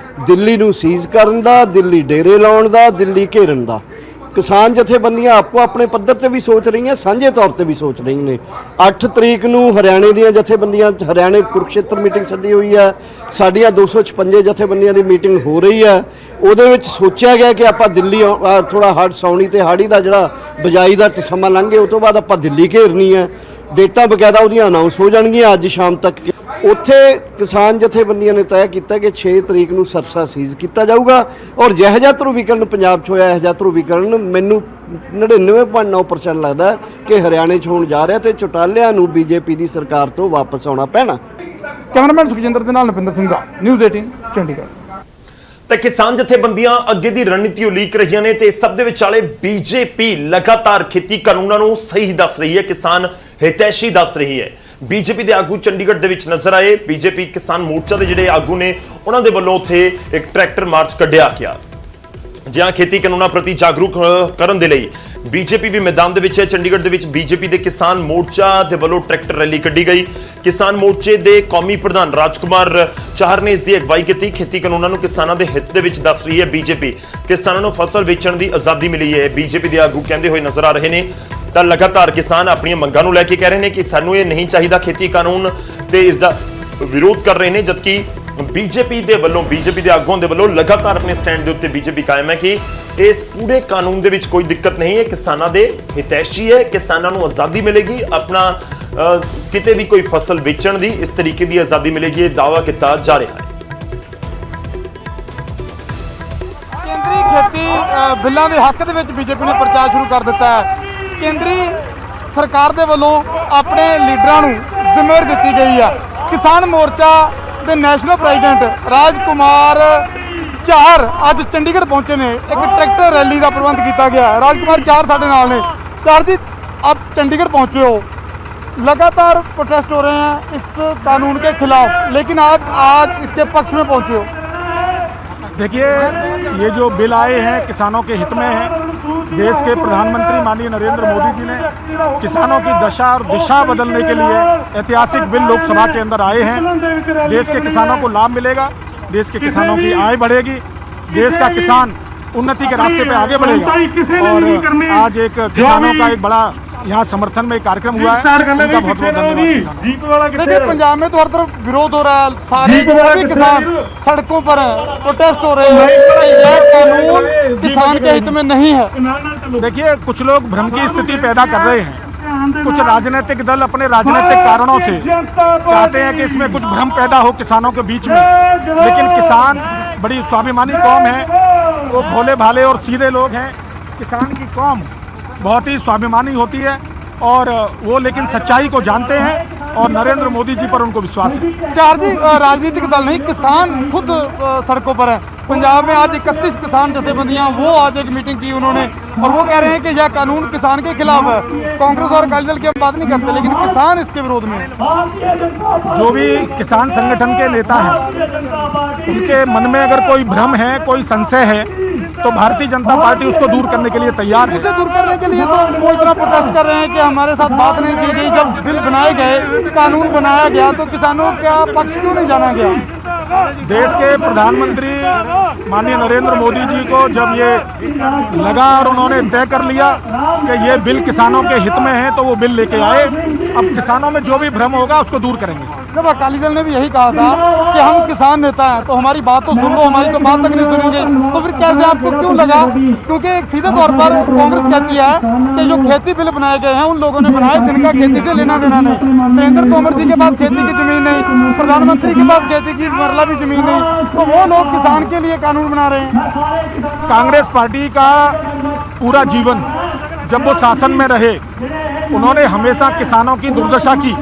ਦਿੱਲੀ ਨੂੰ ਸੀਜ਼ ਕਰਨ ਦਾ, ਦਿੱਲੀ ਡੇਰੇ ਲਾਉਣ ਦਾ, ਦਿੱਲੀ ਘੇਰਨ ਦਾ। ਕਿਸਾਨ ਜਥੇਬੰਦੀਆਂ ਆਪੋ ਆਪਣੇ ਪੱਧਰ ਤੇ ਵੀ ਸੋਚ ਰਹੀਆਂ, ਸਾਂਝੇ ਤੌਰ ਤੇ ਵੀ ਸੋਚ ਰਹੀਆਂ ਨੇ। 8 ਤਰੀਕ ਨੂੰ ਹਰਿਆਣੇ ਦੀਆਂ ਜਥੇਬੰਦੀਆਂ, ਹਰਿਆਣੇ ਕੁਰੂਕਸ਼ੇਤਰ ਮੀਟਿੰਗ ਸੱਦੀ ਹੋਈ ਹੈ, ਸਾਡੀਆਂ 256 ਜਥੇਬੰਦੀਆਂ ਦੀ ਮੀਟਿੰਗ ਹੋ ਰਹੀ ਹੈ। ਉਹਦੇ ਵਿੱਚ ਸੋਚਿਆ ਗਿਆ ਕਿ ਆਪਾਂ ਦਿੱਲੀ ਥੋੜਾ ਹੜ ਸੌਣੀ ਤੇ ਹਾੜੀ ਦਾ ਜਿਹੜਾ ਬਜਾਈ ਦਾ ਸਮਾਂ ਲੰਘੇ, ਉਹ ਤੋਂ ਬਾਅਦ ਆਪਾਂ ਦਿੱਲੀ ਘੇਰਨੀ ਹੈ। ਡੇਟਾ ਬਕਾਇਦਾ ਉਹਦੀਆਂ ਅਨਾਉਂਸ ਹੋ ਜਾਣਗੀਆਂ ਅੱਜ ਸ਼ਾਮ ਤੱਕ। ਉੱਥੇ ਕਿਸਾਨ ਜਥੇਬੰਦੀਆਂ ਨੇ ਤੈਅ ਕੀਤਾ ਕਿ 6 ਤਰੀਕ ਨੂੰ ਸਰਸਾ ਸੀਜ਼ ਕੀਤਾ ਜਾਊਗਾ ਔਰ ਜਿਹੋ ਜਿਹਾ ਧਰੂਵੀਕਰਨ ਪੰਜਾਬ 'ਚ ਹੋਇਆ, ਇਹੋ ਜਿਹਾ ਧਰੂਵੀਕਰਨ ਮੈਨੂੰ 99.9% ਲੱਗਦਾ ਕਿ ਹਰਿਆਣੇ 'ਚ ਹੋਣ ਜਾ ਰਿਹਾ ਤੇ ਚੌਟਾਲਿਆਂ ਨੂੰ ਬੀਜੇਪੀ ਦੀ ਸਰਕਾਰ ਤੋਂ ਵਾਪਸ ਆਉਣਾ ਪੈਣਾ। ਕੈਮਰਾਮੈਨ ਸੁਖਜਿੰਦਰ ਦੇ ਨਾਲ ਨਵਿੰਦਰ ਸਿੰਘ ਦਾ, ਨਿਊਜ਼ 18 ਚੰਡੀਗੜ੍ਹ। ਤੇ ਕਿਸਾਨ ਜਥੇਬੰਦੀਆਂ ਅੱਗੇ ਦੀ ਰਣਨੀਤੀ ਉਲੀਕ ਰਹੀਆਂ ਨੇ ਤੇ ਇਸ ਸਭ ਦੇ ਵਿਚਾਲੇ ਬੀਜੇਪੀ ਲਗਾਤਾਰ ਖੇਤੀ ਕਾਨੂੰਨਾਂ ਨੂੰ ਸਹੀ ਦੱਸ ਰਹੀ ਹੈ, ਕਿਸਾਨ ਹਿਤੈਸ਼ੀ ਦੱਸ ਰਹੀ ਹੈ। ਬੀਜੇਪੀ ਦੇ ਆਗੂ ਚੰਡੀਗੜ੍ਹ ਦੇ ਵਿੱਚ ਨਜ਼ਰ ਆਏ। ਬੀਜੇਪੀ ਕਿਸਾਨ ਮੋਰਚਾ ਦੇ ਜਿਹੜੇ ਆਗੂ ਨੇ ਉਹਨਾਂ ਦੇ ਵੱਲੋਂ ਉੱਥੇ ਇੱਕ ਟਰੈਕਟਰ ਮਾਰਚ ਕੱਢਿਆ ਗਿਆ, ਜਿਹਾਂ ਖੇਤੀ ਕਾਨੂੰਨਾਂ ਪ੍ਰਤੀ ਜਾਗਰੂਕ ਕਰਨ ਦੇ ਲਈ ਬੀਜੇਪੀ ਵੀ ਮੈਦਾਨ ਦੇ ਵਿੱਚ ਹੈ। ਚੰਡੀਗੜ੍ਹ ਦੇ ਵਿੱਚ ਬੀਜੇਪੀ ਦੇ ਕਿਸਾਨ ਮੋਰਚਾ ਦੇ ਵੱਲੋਂ ਟਰੈਕਟਰ ਰੈਲੀ ਕੱਢੀ ਗਈ। ਕਿਸਾਨ ਮੋਰਚੇ ਦੇ ਕੌਮੀ ਪ੍ਰਧਾਨ ਰਾਜਕੁਮਾਰ ਚਾਹਰ ਨੇ ਇਸ ਦੀ ਅਗਵਾਈ ਕੀਤੀ। ਖੇਤੀ ਕਾਨੂੰਨਾਂ ਨੂੰ ਕਿਸਾਨਾਂ ਦੇ ਹਿੱਤ ਦੇ ਵਿੱਚ ਦੱਸ ਰਹੀ ਹੈ ਬੀਜੇਪੀ। ਕਿਸਾਨਾਂ ਨੂੰ ਫਸਲ ਵੇਚਣ ਦੀ ਆਜ਼ਾਦੀ ਮਿਲੀ ਹੈ, ਬੀਜੇਪੀ ਦੇ ਆਗੂ ਕਹਿੰਦੇ ਹੋਏ ਨਜ਼ਰ ਆ ਰਹੇ ਨੇ। ਤਾਂ ਲਗਾਤਾਰ ਕਿਸਾਨ ਆਪਣੀਆਂ ਮੰਗਾਂ ਨੂੰ ਲੈ ਕੇ ਕਹਿ ਰਹੇ ਨੇ ਕਿ ਸਾਨੂੰ ਇਹ ਨਹੀਂ ਚਾਹੀਦਾ ਖੇਤੀ ਕਾਨੂੰਨ, ਤੇ ਇਸ ਦਾ ਵਿਰੋਧ ਕਰ ਰਹੇ ਨੇ। ਜਦਕਿ ਬੀਜੇਪੀ ਦੇ ਵੱਲੋਂ, ਬੀਜੇਪੀ ਦੇ ਆਗੂਆਂ ਦੇ ਵੱਲੋਂ ਲਗਾਤਾਰ ਆਪਣੇ ਸਟੈਂਡ ਦੇ ਉੱਤੇ ਬੀਜੇਪੀ ਕਾਇਮ ਹੈ ਕਿ ਇਸ ਪੂਰੇ ਕਾਨੂੰਨ ਦੇ ਵਿੱਚ ਕੋਈ ਦਿੱਕਤ ਨਹੀਂ ਹੈ, ਕਿਸਾਨਾਂ ਦੇ ਹਿਤੈਸ਼ੀ ਹੈ, ਕਿਸਾਨਾਂ ਨੂੰ ਆਜ਼ਾਦੀ ਮਿਲੇਗੀ ਆਪਣਾ ਕਿਤੇ ਵੀ ਕੋਈ ਫਸਲ ਵੇਚਣ ਦੀ, ਇਸ ਤਰੀਕੇ ਦੀ ਆਜ਼ਾਦੀ ਮਿਲੇਗੀ, ਇਹ ਦਾਅਵਾ ਕੀਤਾ ਜਾ ਰਿਹਾ ਹੈ। ਕੇਂਦਰੀ ਖੇਤੀ ਬਿੱਲਾਂ ਦੇ ਹੱਕ ਦੇ ਵਿੱਚ ਬੀਜੇਪੀ ਨੇ ਪ੍ਰਚਾਰ ਸ਼ੁਰੂ ਕਰ ਦਿੱਤਾ ਹੈ। ਕੇਂਦਰੀ ਸਰਕਾਰ ਦੇ ਵੱਲੋਂ ਆਪਣੇ ਲੀਡਰਾਂ ਨੂੰ ਜ਼ਿੰਮੇਵਾਰੀ ਦਿੱਤੀ ਗਈ ਹੈ। ਕਿਸਾਨ ਮੋਰਚਾ ਦੇ ਨੈਸ਼ਨਲ ਪ੍ਰੈਜ਼ੀਡੈਂਟ ਰਾਜਕੁਮਾਰ ਚਾਹਰ ਅੱਜ ਚੰਡੀਗੜ੍ਹ ਪਹੁੰਚੇ ਨੇ। ਇੱਕ ਟਰੈਕਟਰ ਰੈਲੀ ਦਾ ਪ੍ਰਬੰਧ ਕੀਤਾ ਗਿਆ ਹੈ। ਰਾਜਕੁਮਾਰ ਚਾਹਰ ਸਾਡੇ ਨਾਲ ਨੇ। ਚਾਹਰ जी, आप चंडीगढ़ पहुंचे हो, लगातार प्रोटेस्ट हो रहे हैं इस कानून के खिलाफ, लेकिन आज इसके पक्ष में पहुंचे हो। देखिए, ये जो बिल आए हैं किसानों के हित में हैं। देश के प्रधानमंत्री माननीय नरेंद्र मोदी जी ने किसानों की दशा और दिशा बदलने के लिए ऐतिहासिक बिल लोकसभा के अंदर आए हैं। देश के किसानों को लाभ मिलेगा, देश के किसानों की आय बढ़ेगी, देश का किसान उन्नति के रास्ते पे आगे बढ़ेगा। और आज एक किसानों का एक बड़ा यहाँ समर्थन में एक कार्यक्रम हुआ है, उनका बहुत बहुत धन्यवाद। देखिए, पंजाब में तो हर तरफ विरोध हो रहा है, सारे सभी किसान सड़कों पर हैं, प्रोटेस्ट हो रहे हैं। यह कानून किसान के हित में नहीं है। देखिए, कुछ लोग भ्रम की स्थिति पैदा कर रहे हैं। कुछ राजनीतिक दल अपने राजनीतिक कारणों से चाहते हैं कि इसमें कुछ भ्रम पैदा हो किसानों के बीच में, लेकिन किसान बड़ी स्वाभिमानी कौम है, वो भोले भाले और सीधे लोग हैं। किसान की कौम बहुत ही स्वाभिमानी होती है और वो लेकिन सच्चाई को जानते हैं और नरेंद्र मोदी जी पर उनको विश्वास है। चार जी, राजनीतिक दल नहीं, किसान खुद सड़कों पर है। पंजाब में आज 31 किसान जथेबंदियां, वो आज एक मीटिंग की उन्होंने, और वो कह रहे हैं कि यह कानून किसान के खिलाफ है। कांग्रेस और अकाली दल की हम बात नहीं करते, लेकिन किसान इसके विरोध में है। जो भी किसान संगठन के नेता हैं, उनके मन में अगर कोई भ्रम है, कोई संशय है, तो भारतीय जनता पार्टी उसको दूर करने के लिए तैयार है। उसे दूर करने के लिए तो वो इतना प्रोटेस्ट कर रहे हैं कि हमारे साथ बात नहीं की गई। जब बिल बनाए गए, कानून बनाया गया, तो किसानों का पक्ष क्यों नहीं जाना गया? देश के प्रधानमंत्री माननीय नरेंद्र मोदी जी को जब ये लगा और उन्होंने तय कर लिया कि ये बिल किसानों के हित में है, तो वो बिल लेके आए। अब किसानों में जो भी भ्रम होगा उसको दूर करेंगे। जब अकाली दल ने भी यही कहा था कि हम किसान नेता हैं, तो हमारी बात तो सुन लो, हमारी तो बात तक नहीं सुनेंगे, तो फिर कैसे आपको क्यों लगा? क्योंकि एक सीधे तौर पर कांग्रेस कहती है कि जो खेती बिल बनाए गए हैं, उन लोगों ने बनाए जिनका खेती से लेना देना नहीं। नरेंद्र तोमर जी के पास खेती की जमीन नहीं, प्रधानमंत्री के पास खेती की मरला भी जमीन नहीं, तो वो लोग किसान के लिए कानून बना रहे हैं। कांग्रेस पार्टी का पूरा जीवन जब वो शासन में रहे, उन्होंने हमेशा किसानों की दुर्दशा की।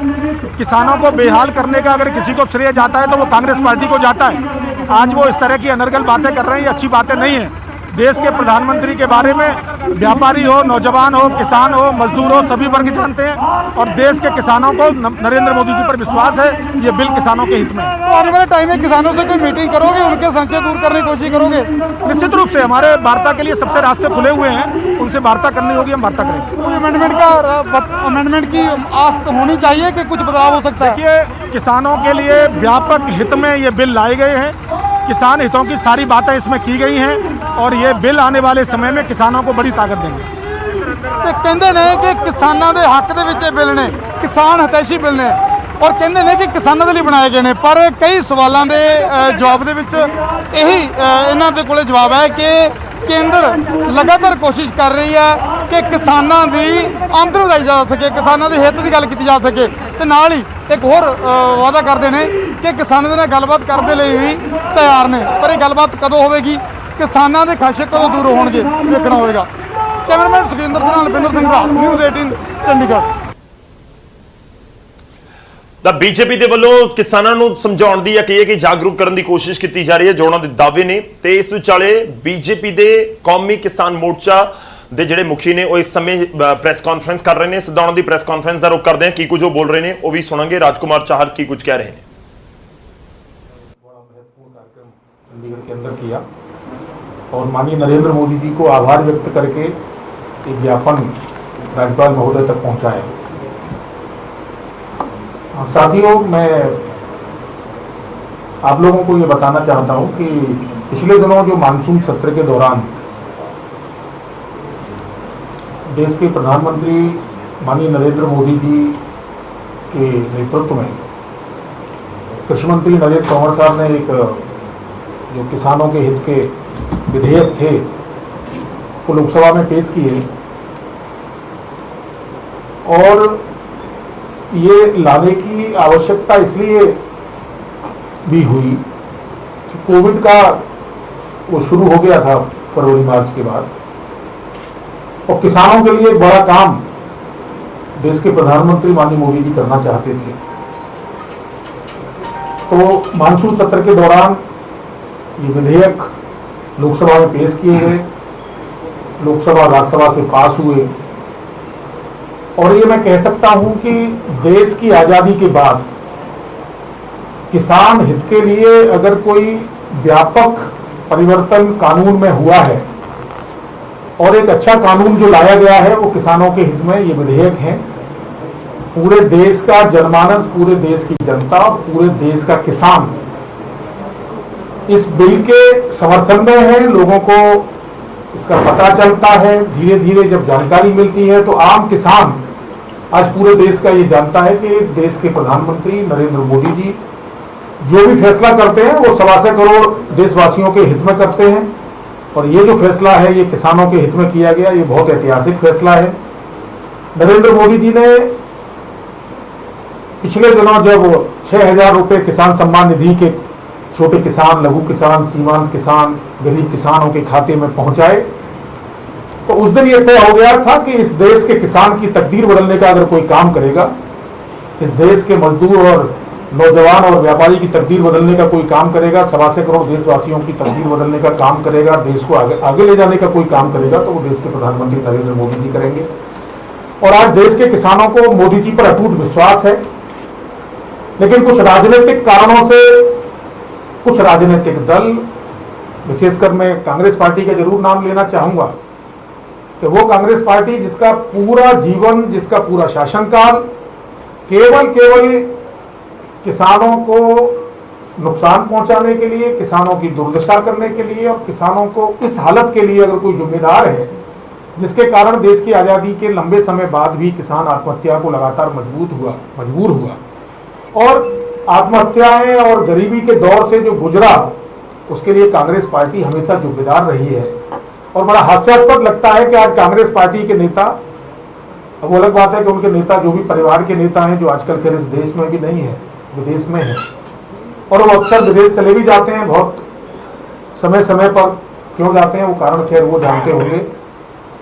किसानों को बेहाल करने का अगर किसी को श्रेय जाता है तो वो कांग्रेस पार्टी को जाता है। आज वो इस तरह की अनर्गल बातें कर रहे हैं, ये अच्छी बातें नहीं है। देश के प्रधानमंत्री के बारे में व्यापारी हो, नौजवान हो, किसान हो, मजदूर हो, सभी वर्ग जानते हैं, और देश के किसानों को नरेंद्र मोदी जी पर विश्वास है। ये बिल किसानों के हित में है। तो आने वाले टाइम में किसानों से कोई मीटिंग करोगे, उनके संशय दूर करने की कोशिश करोगे? निश्चित रूप से हमारे वार्ता के लिए सबसे रास्ते खुले हुए हैं, उनसे वार्ता करनी होगी, हम वार्ता करेंगे। अमेंडमेंट की आस होनी चाहिए कि कुछ बदलाव हो सकता है? देखिए, किसानों के लिए व्यापक हित में ये बिल लाए गए हैं। किसान हितों की सारी बातें इसमें की गई हैं, और ये बिल आने वाले समय में किसानों को बड़ी ताकत देंगे। ਤੇ ਕਹਿੰਦੇ ਨੇ ਕਿ ਕਿਸਾਨਾਂ ਦੇ ਹੱਕ ਦੇ ਵਿੱਚ ਇਹ ਬਿੱਲ ਨੇ, ਕਿਸਾਨ ਹਿਤੈਸ਼ੀ ਬਿੱਲ ਨੇ, ਔਰ ਕਹਿੰਦੇ ਨੇ ਕਿ ਕਿਸਾਨਾਂ ਦੇ ਲਈ ਬਣਾਏ ਗਏ ਨੇ। ਪਰ ਕਈ ਸਵਾਲਾਂ ਦੇ ਜਵਾਬ ਦੇ ਵਿੱਚ ਇਹੀ ਇਹਨਾਂ ਦੇ ਕੋਲੇ ਜਵਾਬ ਹੈ ਕਿ ਕੇਂਦਰ ਲਗਾਤਾਰ ਕੋਸ਼ਿਸ਼ ਕਰ ਰਹੀ ਹੈ ਕਿ ਕਿਸਾਨਾਂ ਦੀ ਆਮਦਨ ਵਧਾਈ ਜਾ ਸਕੇ, ਕਿਸਾਨਾਂ ਦੇ ਹਿੱਤ ਦੀ ਗੱਲ ਕੀਤੀ ਜਾ ਸਕੇ, ਤੇ ਨਾਲ ਹੀ ਇੱਕ ਹੋਰ ਵਾਅਦਾ ਕਰਦੇ ਨੇ ਕਿ ਕਿਸਾਨਾਂ ਦੇ ਨਾਲ ਗੱਲਬਾਤ ਕਰਨ ਦੇ ਲਈ ਵੀ ਤਿਆਰ ਨੇ। ਪਰ ਇਹ ਗੱਲਬਾਤ ਕਦੋਂ ਹੋਵੇਗੀ, ਕਿਸਾਨਾਂ ਦੇ ਖਾਸ਼ੇ ਕਦੋਂ ਦੂਰ ਹੋਣਗੇ, ਵੇਖਣਾ ਹੋਵੇਗਾ। ਕੈਮਰਾਮੈਨ ਸੁਖਿੰਦਰ ਸਿੰਘ ਨਾਲ ਰਵਿੰਦਰ ਸਿੰਘ ਰਾਜ, ਨਿਊਜ਼ 18 ਚੰਡੀਗੜ੍ਹ। ਤਾਂ ਬੀਜੇਪੀ ਦੇ ਵੱਲੋਂ ਕਿਸਾਨਾਂ ਨੂੰ ਸਮਝਾਉਣ ਦੀ ਜਾਂ ਕਹੀਏ ਕਿ ਜਾਗਰੂਕ ਕਰਨ ਦੀ ਕੋਸ਼ਿਸ਼ ਕੀਤੀ ਜਾ ਰਹੀ ਹੈ, ਜੋ ਉਹਨਾਂ ਦੇ ਦਾਅਵੇ ਨੇ। ਤੇ ਇਸ ਵਿਚਾਲੇ ਬੀਜੇਪੀ ਦੇ ਕੌਮੀ ਕਿਸਾਨ ਮੋਰਚਾ ਦੇ ਜਿਹੜੇ ਮੁਖੀ ਨੇ, ਉਹ ਇਸ ਸਮੇਂ ਪ੍ਰੈਸ ਕਾਨਫਰੰਸ ਕਰ ਰਹੇ ਨੇ। ਸਿੱਧਾ ਉਹਨਾਂ ਦੀ ਪ੍ਰੈਸ ਕਾਨਫਰੰਸ ਦਾ ਰੁਖ ਕਰਦੇ ਹਾਂ, ਕੀ ਕੁਝ ਉਹ ਬੋਲ ਰਹੇ ਨੇ ਉਹ ਵੀ ਸੁਣਾਂਗੇ। ਰਾਜकुमार चाहल की कुछ कह रहे हैं। बड़ा महत्वपूर्ण कार्यक्रम चंडीगढ़ के अंदर किया और माननीय नरेंद्र मोदी जी को आभार व्यक्त करके एक ज्ञापन राज्यपाल महोदय तक पहुंचाया। साथियों, मैं आप लोगों को ये बताना चाहता हूं कि पिछले दिनों जो मानसून सत्र के दौरान देश के प्रधानमंत्री माननीय नरेंद्र मोदी जी के नेतृत्व में कृषि मंत्री नरेंद्र तोमर साहब ने एक जो किसानों के हित के विधेयक थे वो लोकसभा में पेश किए, और ये लाने की आवश्यकता इसलिए भी हुई कि कोविड का वो शुरू हो गया था फरवरी मार्च के बाद, और किसानों के लिए एक बड़ा काम देश के प्रधानमंत्री माननीय मोदी जी करना चाहते थे। तो मानसून सत्र के दौरान ये विधेयक लोकसभा में पेश किए गए, लोकसभा राज्यसभा से पास हुए, और ये मैं कह सकता हूं कि देश की आज़ादी के बाद किसान हित के लिए अगर कोई व्यापक परिवर्तन कानून में हुआ है और एक अच्छा कानून जो लाया गया है वो किसानों के हित में ये विधेयक है। पूरे देश का जनमानस, पूरे देश की जनता, पूरे देश का किसान इस बिल के समर्थन में है। लोगों को इसका पता चलता है, धीरे धीरे जब जानकारी मिलती है तो आम किसान आज पूरे देश का ये जानता है कि देश के प्रधानमंत्री नरेंद्र मोदी जी जो भी फैसला करते हैं वो 125 करोड़ देशवासियों के हित में करते हैं, और ये जो फैसला है ये किसानों के हित में किया गया, ये बहुत ऐतिहासिक फैसला है। नरेंद्र मोदी जी ने पिछले दिनों जब 6,000 रुपए किसान सम्मान निधि के छोटे किसान, लघु किसान, सीमांत किसान, गरीब किसानों के खाते में पहुंचाए, तो उस दिन ये तय हो गया था कि इस देश के किसान की तकदीर बदलने का अगर कोई काम करेगा इस देश के मजदूर और नौजवान और व्यापारी की तकदीर बदलने का कोई काम करेगा, 1.25 करोड़ देशवासियों की तकदीर बदलने का काम करेगा, देश को आगे ले जाने का कोई काम करेगा, तो वो देश के प्रधानमंत्री नरेंद्र मोदी जी करेंगे। और आज देश के किसानों को मोदी जी पर अटूट विश्वास है, लेकिन कुछ राजनीतिक कारणों से कुछ राजनीतिक दल, विशेषकर मैं कांग्रेस पार्टी का जरूर नाम लेना चाहूंगा कि वो कांग्रेस पार्टी जिसका पूरा जीवन, जिसका पूरा शासनकाल केवल किसानों को नुकसान पहुंचाने के लिए, किसानों की दुर्दशा करने के लिए और किसानों को इस हालत के लिए अगर कोई जिम्मेदार है जिसके कारण देश की आज़ादी के लंबे समय बाद भी किसान आत्महत्या को लगातार मजबूर हुआ और आत्महत्याएं और गरीबी के दौर से जो गुजरा, उसके लिए कांग्रेस पार्टी हमेशा जिम्मेदार रही है। और बड़ा हास्यास्पद लगता है कि आज कांग्रेस पार्टी के नेता, अब वो अलग बात है कि उनके नेता जो भी परिवार के नेता हैं, जो आजकल खैर इस देश में भी नहीं है, विदेश में है, और वो अक्सर विदेश चले भी जाते हैं, बहुत समय पर क्यों जाते हैं वो कारण खैर वो जानते होंगे।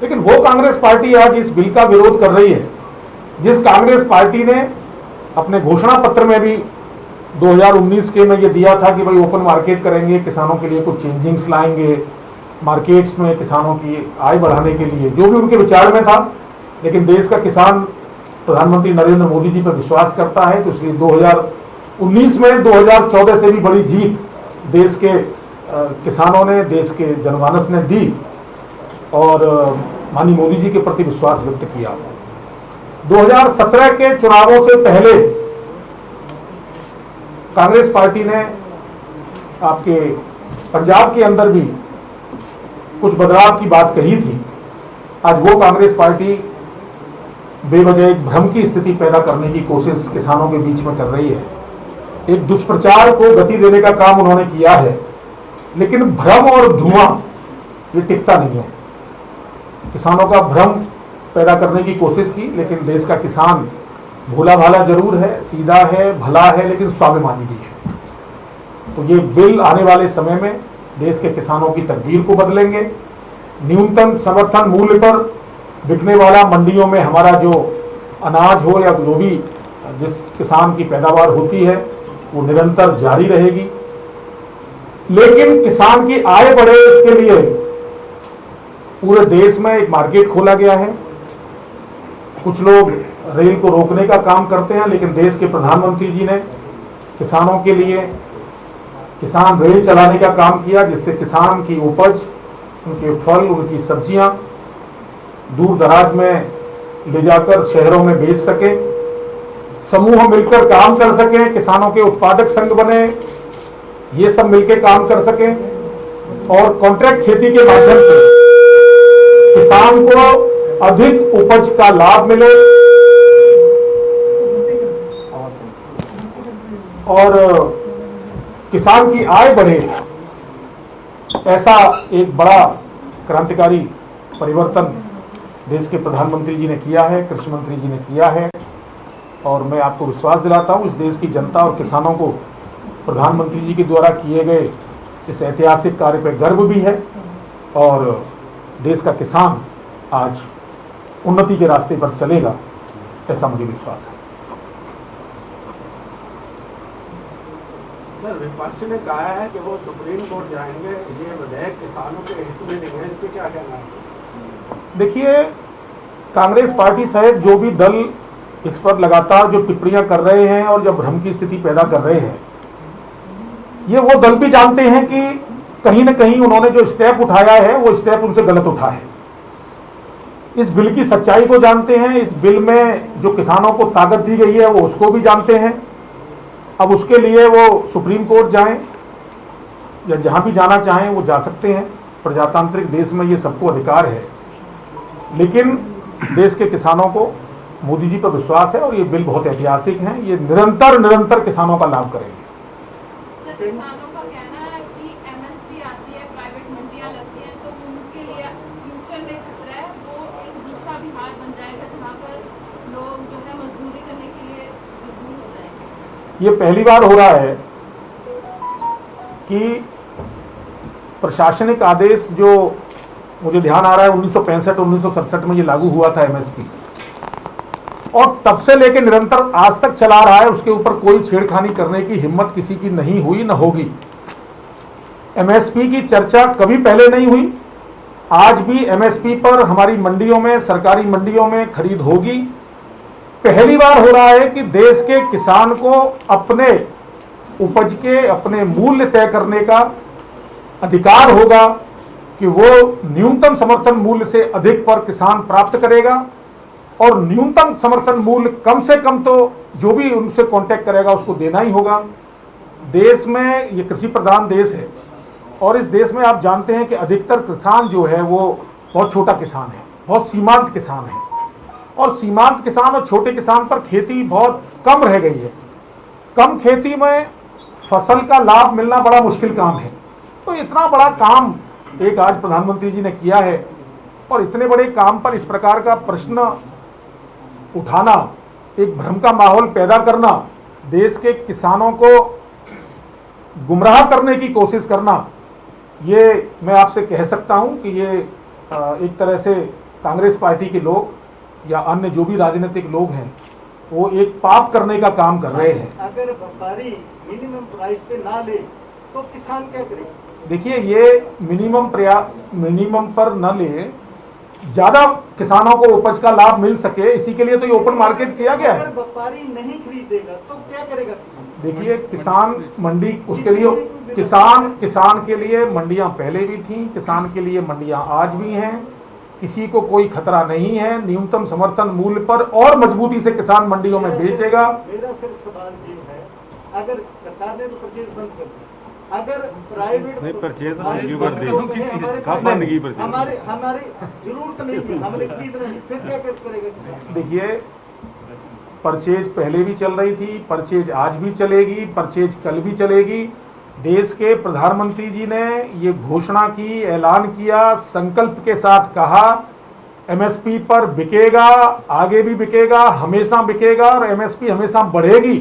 लेकिन वो कांग्रेस पार्टी आज इस बिल का विरोध कर रही है, जिस कांग्रेस पार्टी ने अपने घोषणा पत्र में भी 2019 के में ये दिया था कि भाई ओपन मार्केट करेंगे, किसानों के लिए कुछ चेंजिंग्स लाएंगे, मार्केट्स में किसानों की आय बढ़ाने के लिए, जो भी उनके विचार में था। लेकिन देश का किसान प्रधानमंत्री नरेंद्र मोदी जी पर विश्वास करता है, तो इसलिए 2019 में 2014 से भी बड़ी जीत देश के किसानों ने, देश के जनमानस ने दी और माननीय मोदी जी के प्रति विश्वास व्यक्त किया। 2017 के चुनावों से पहले कांग्रेस पार्टी ने आपके पंजाब के अंदर भी कुछ बदलाव की बात कही थी। आज वो कांग्रेस पार्टी बेवजह एक भ्रम की स्थिति पैदा करने की कोशिश किसानों के बीच में कर रही है। एक दुष्प्रचार को गति देने का काम उन्होंने किया है, लेकिन भ्रम और धुआं ये टिकता नहीं है। किसानों का भ्रम पैदा करने की कोशिश की, लेकिन देश का किसान भोला भाला जरूर है, सीधा है, भला है, लेकिन स्वाभिमानी भी है। तो ये बिल आने वाले समय में देश के किसानों की तकदीर को बदलेंगे। न्यूनतम समर्थन मूल्य पर बिकने वाला मंडियों में हमारा जो अनाज हो या जो भी जिस किसान की पैदावार होती है वो निरंतर जारी रहेगी। लेकिन किसान की आय बढ़े, इसके लिए पूरे देश में एक मार्केट खोला गया है। कुछ लोग रेल को रोकने का काम करते हैं, लेकिन देश के प्रधानमंत्री जी ने किसानों के लिए किसान रेल चलाने का काम किया, जिससे किसान की उपज, उनके फल, उनकी सब्जियां दूर दराज में ले जाकर शहरों में बेच सके, समूह मिलकर काम कर सके, किसानों के उत्पादक संघ बने, ये सब मिलकर काम कर सके और कॉन्ट्रैक्ट खेती के माध्यम से किसान को अधिक उपज का लाभ मिले और किसान की आय बढ़े। ऐसा एक बड़ा क्रांतिकारी परिवर्तन देश के प्रधानमंत्री जी ने किया है, कृषि मंत्री जी ने किया है और मैं आपको विश्वास दिलाता हूं इस देश की जनता और किसानों को प्रधानमंत्री जी के द्वारा किए गए इस ऐतिहासिक कार्य पर गर्व भी है और देश का किसान आज उन्नति के रास्ते पर चलेगा, ऐसा मुझे विश्वास है। सर, विपक्ष ने कहा है कि वो सुप्रीम कोर्ट जाएंगे, ये विधेयक किसानों के हित में नहीं है, इस पे क्या कहना है? देखिए, कांग्रेस पार्टी सहित जो भी दल इस पर लगातार जो टिप्पणियां कर रहे हैं और जो भ्रम की स्थिति पैदा कर रहे हैं, ये वो दल भी जानते हैं कि कहीं न कहीं उन्होंने जो स्टेप उठाया है वो स्टेप उनसे गलत उठा है। इस बिल की सच्चाई को जानते हैं, इस बिल में जो किसानों को ताकत दी गई है वो उसको भी जानते हैं। अब उसके लिए वो सुप्रीम कोर्ट जाएं या जहां भी जाना चाहें वो जा सकते हैं, प्रजातांत्रिक देश में ये सबको अधिकार है। लेकिन देश के किसानों को मोदी जी पर विश्वास है और ये बिल बहुत ऐतिहासिक है, ये निरंतर किसानों का लाभ करेंगे। किसानों का कहना है कि एमएसपी आती है, प्राइवेट मंडियां लगती हैं, तो उनके लिए फ्यूचर में खतरा है, वो एक दूसरा बिहार बन जाएगा जहाँ पर लोग जो है मजदूरी करने के लिए मजबूर हो जाएंगे। ये पहली बार हो रहा है कि प्रशासनिक आदेश जो मुझे ध्यान आ रहा है 1965-1967 में ये लागू हुआ था एमएसपी, और तब से लेकर निरंतर आज तक चला रहा है, उसके ऊपर कोई छेड़खानी करने की हिम्मत किसी की नहीं हुई, न होगी। एमएसपी की चर्चा कभी पहले नहीं हुई, आज भी एमएसपी पर हमारी मंडियों में, सरकारी मंडियों में खरीद होगी। पहली बार हो रहा है कि देश के किसान को अपने उपज के अपने मूल्य तय करने का अधिकार होगा कि वो न्यूनतम समर्थन मूल्य से अधिक पर किसान प्राप्त करेगा, और न्यूनतम समर्थन मूल्य कम से कम तो जो भी उनसे कांटेक्ट करेगा उसको देना ही होगा। देश में ये कृषि प्रधान देश है, और इस देश में आप जानते हैं कि अधिकतर किसान जो है वो बहुत छोटा किसान है, बहुत सीमांत किसान है, और सीमांत किसान और छोटे किसान पर खेती बहुत कम रह गई है। कम खेती में फसल का लाभ मिलना बड़ा मुश्किल काम है। तो इतना बड़ा काम एक आज प्रधानमंत्री जी ने किया है, और इतने बड़े काम पर इस प्रकार का प्रश्न उठाना, एक भ्रम का माहौल पैदा करना, देश के किसानों को गुमराह करने की कोशिश करना, ये मैं आपसे कह सकता हूं कि ये एक तरह से कांग्रेस पार्टी के लोग या अन्य जो भी राजनीतिक लोग हैं वो एक पाप करने का काम कर रहे हैं। अगर व्यापारी मिनिमम प्राइस पे ना ले तो किसान क्या करे? देखिए, ये मिनिमम पर न ले, ज्यादा किसानों को उपज का लाभ मिल सके, इसी के लिए तो ये ओपन मार्केट किया गया है। अगर व्यापारी नहीं खरीदेगा तो क्या करेगा किसान? देखिए, किसान मंडी, उसके लिए किसान के लिए मंडियां पहले भी थी, किसान के लिए मंडियां आज भी हैं, किसी को कोई खतरा नहीं है। न्यूनतम समर्थन मूल्य पर और मजबूती से किसान मंडियों में बेचेगा। मेरा सिर्फ सवाल ये है, अगर सरकार ने तो परचेज बंद कर दिया, अगर प्राइवेट नहीं परचेज हमारी जरूरत नहीं है, हमारे खरीद नहीं, फिर क्या करेगा किसान? देखिए, परचेज पहले भी चल रही थी, परचेज आज भी चलेगी, परचेज कल भी चलेगी। देश के प्रधानमंत्री जी ने ये घोषणा की, ऐलान किया, संकल्प के साथ कहा एमएसपी पर बिकेगा, आगे भी बिकेगा, हमेशा बिकेगा, और एमएसपी हमेशा बढ़ेगी।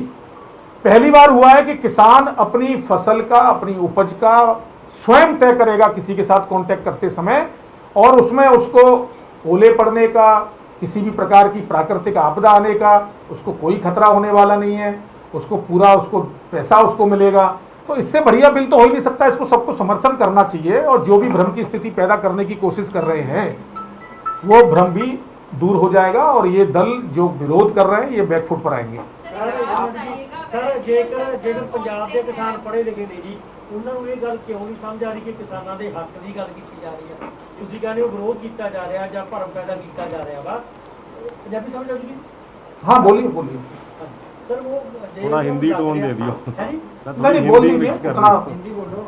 पहली बार हुआ है कि किसान अपनी फसल का, अपनी उपज का स्वयं तय करेगा किसी के साथ कांटेक्ट करते समय, और उसमें उसको ओले पड़ने का, किसी भी प्रकार की प्राकृतिक आपदा आने का उसको कोई खतरा होने वाला नहीं है, उसको पूरा उसको पैसा उसको मिलेगा। तो इससे बढ़िया बिल तो हो ही नहीं सकता। इसको सबको समर्थन करना चाहिए, और जो भी भ्रम की स्थिति पैदा करने की कोशिश कर रहे हैं वो भ्रम भी दूर हो जाएगा, और ये दल जो विरोध कर रहे हैं ये बैकफुट पर आएंगे। सर, जेकर पंजाब के किसान पढ़े लिखे ने जी, उन्होंने ये गल क्यों नहीं समझ आ रही कि किसानों के हक की गल की जा रही है? ਤੁਸੀਂ ਕਹਿੰਦੇ ਹੋ ਵਿਰੋਧ ਕੀਤਾ ਜਾ ਰਿਹਾ ਜਾਂ ਭਰਮ ਪੈਦਾ ਕੀਤਾ ਜਾ ਰਿਹਾ ਵਾ, ਪੰਜਾਬੀ ਸਮਝ ਆਉਂਦੀ? हाँ, बोलिए बोलिए। सर वो थोड़ा हिंदी टोन दे दियो। नहीं, बोल दीजिए उतना। हिंदी बोलो।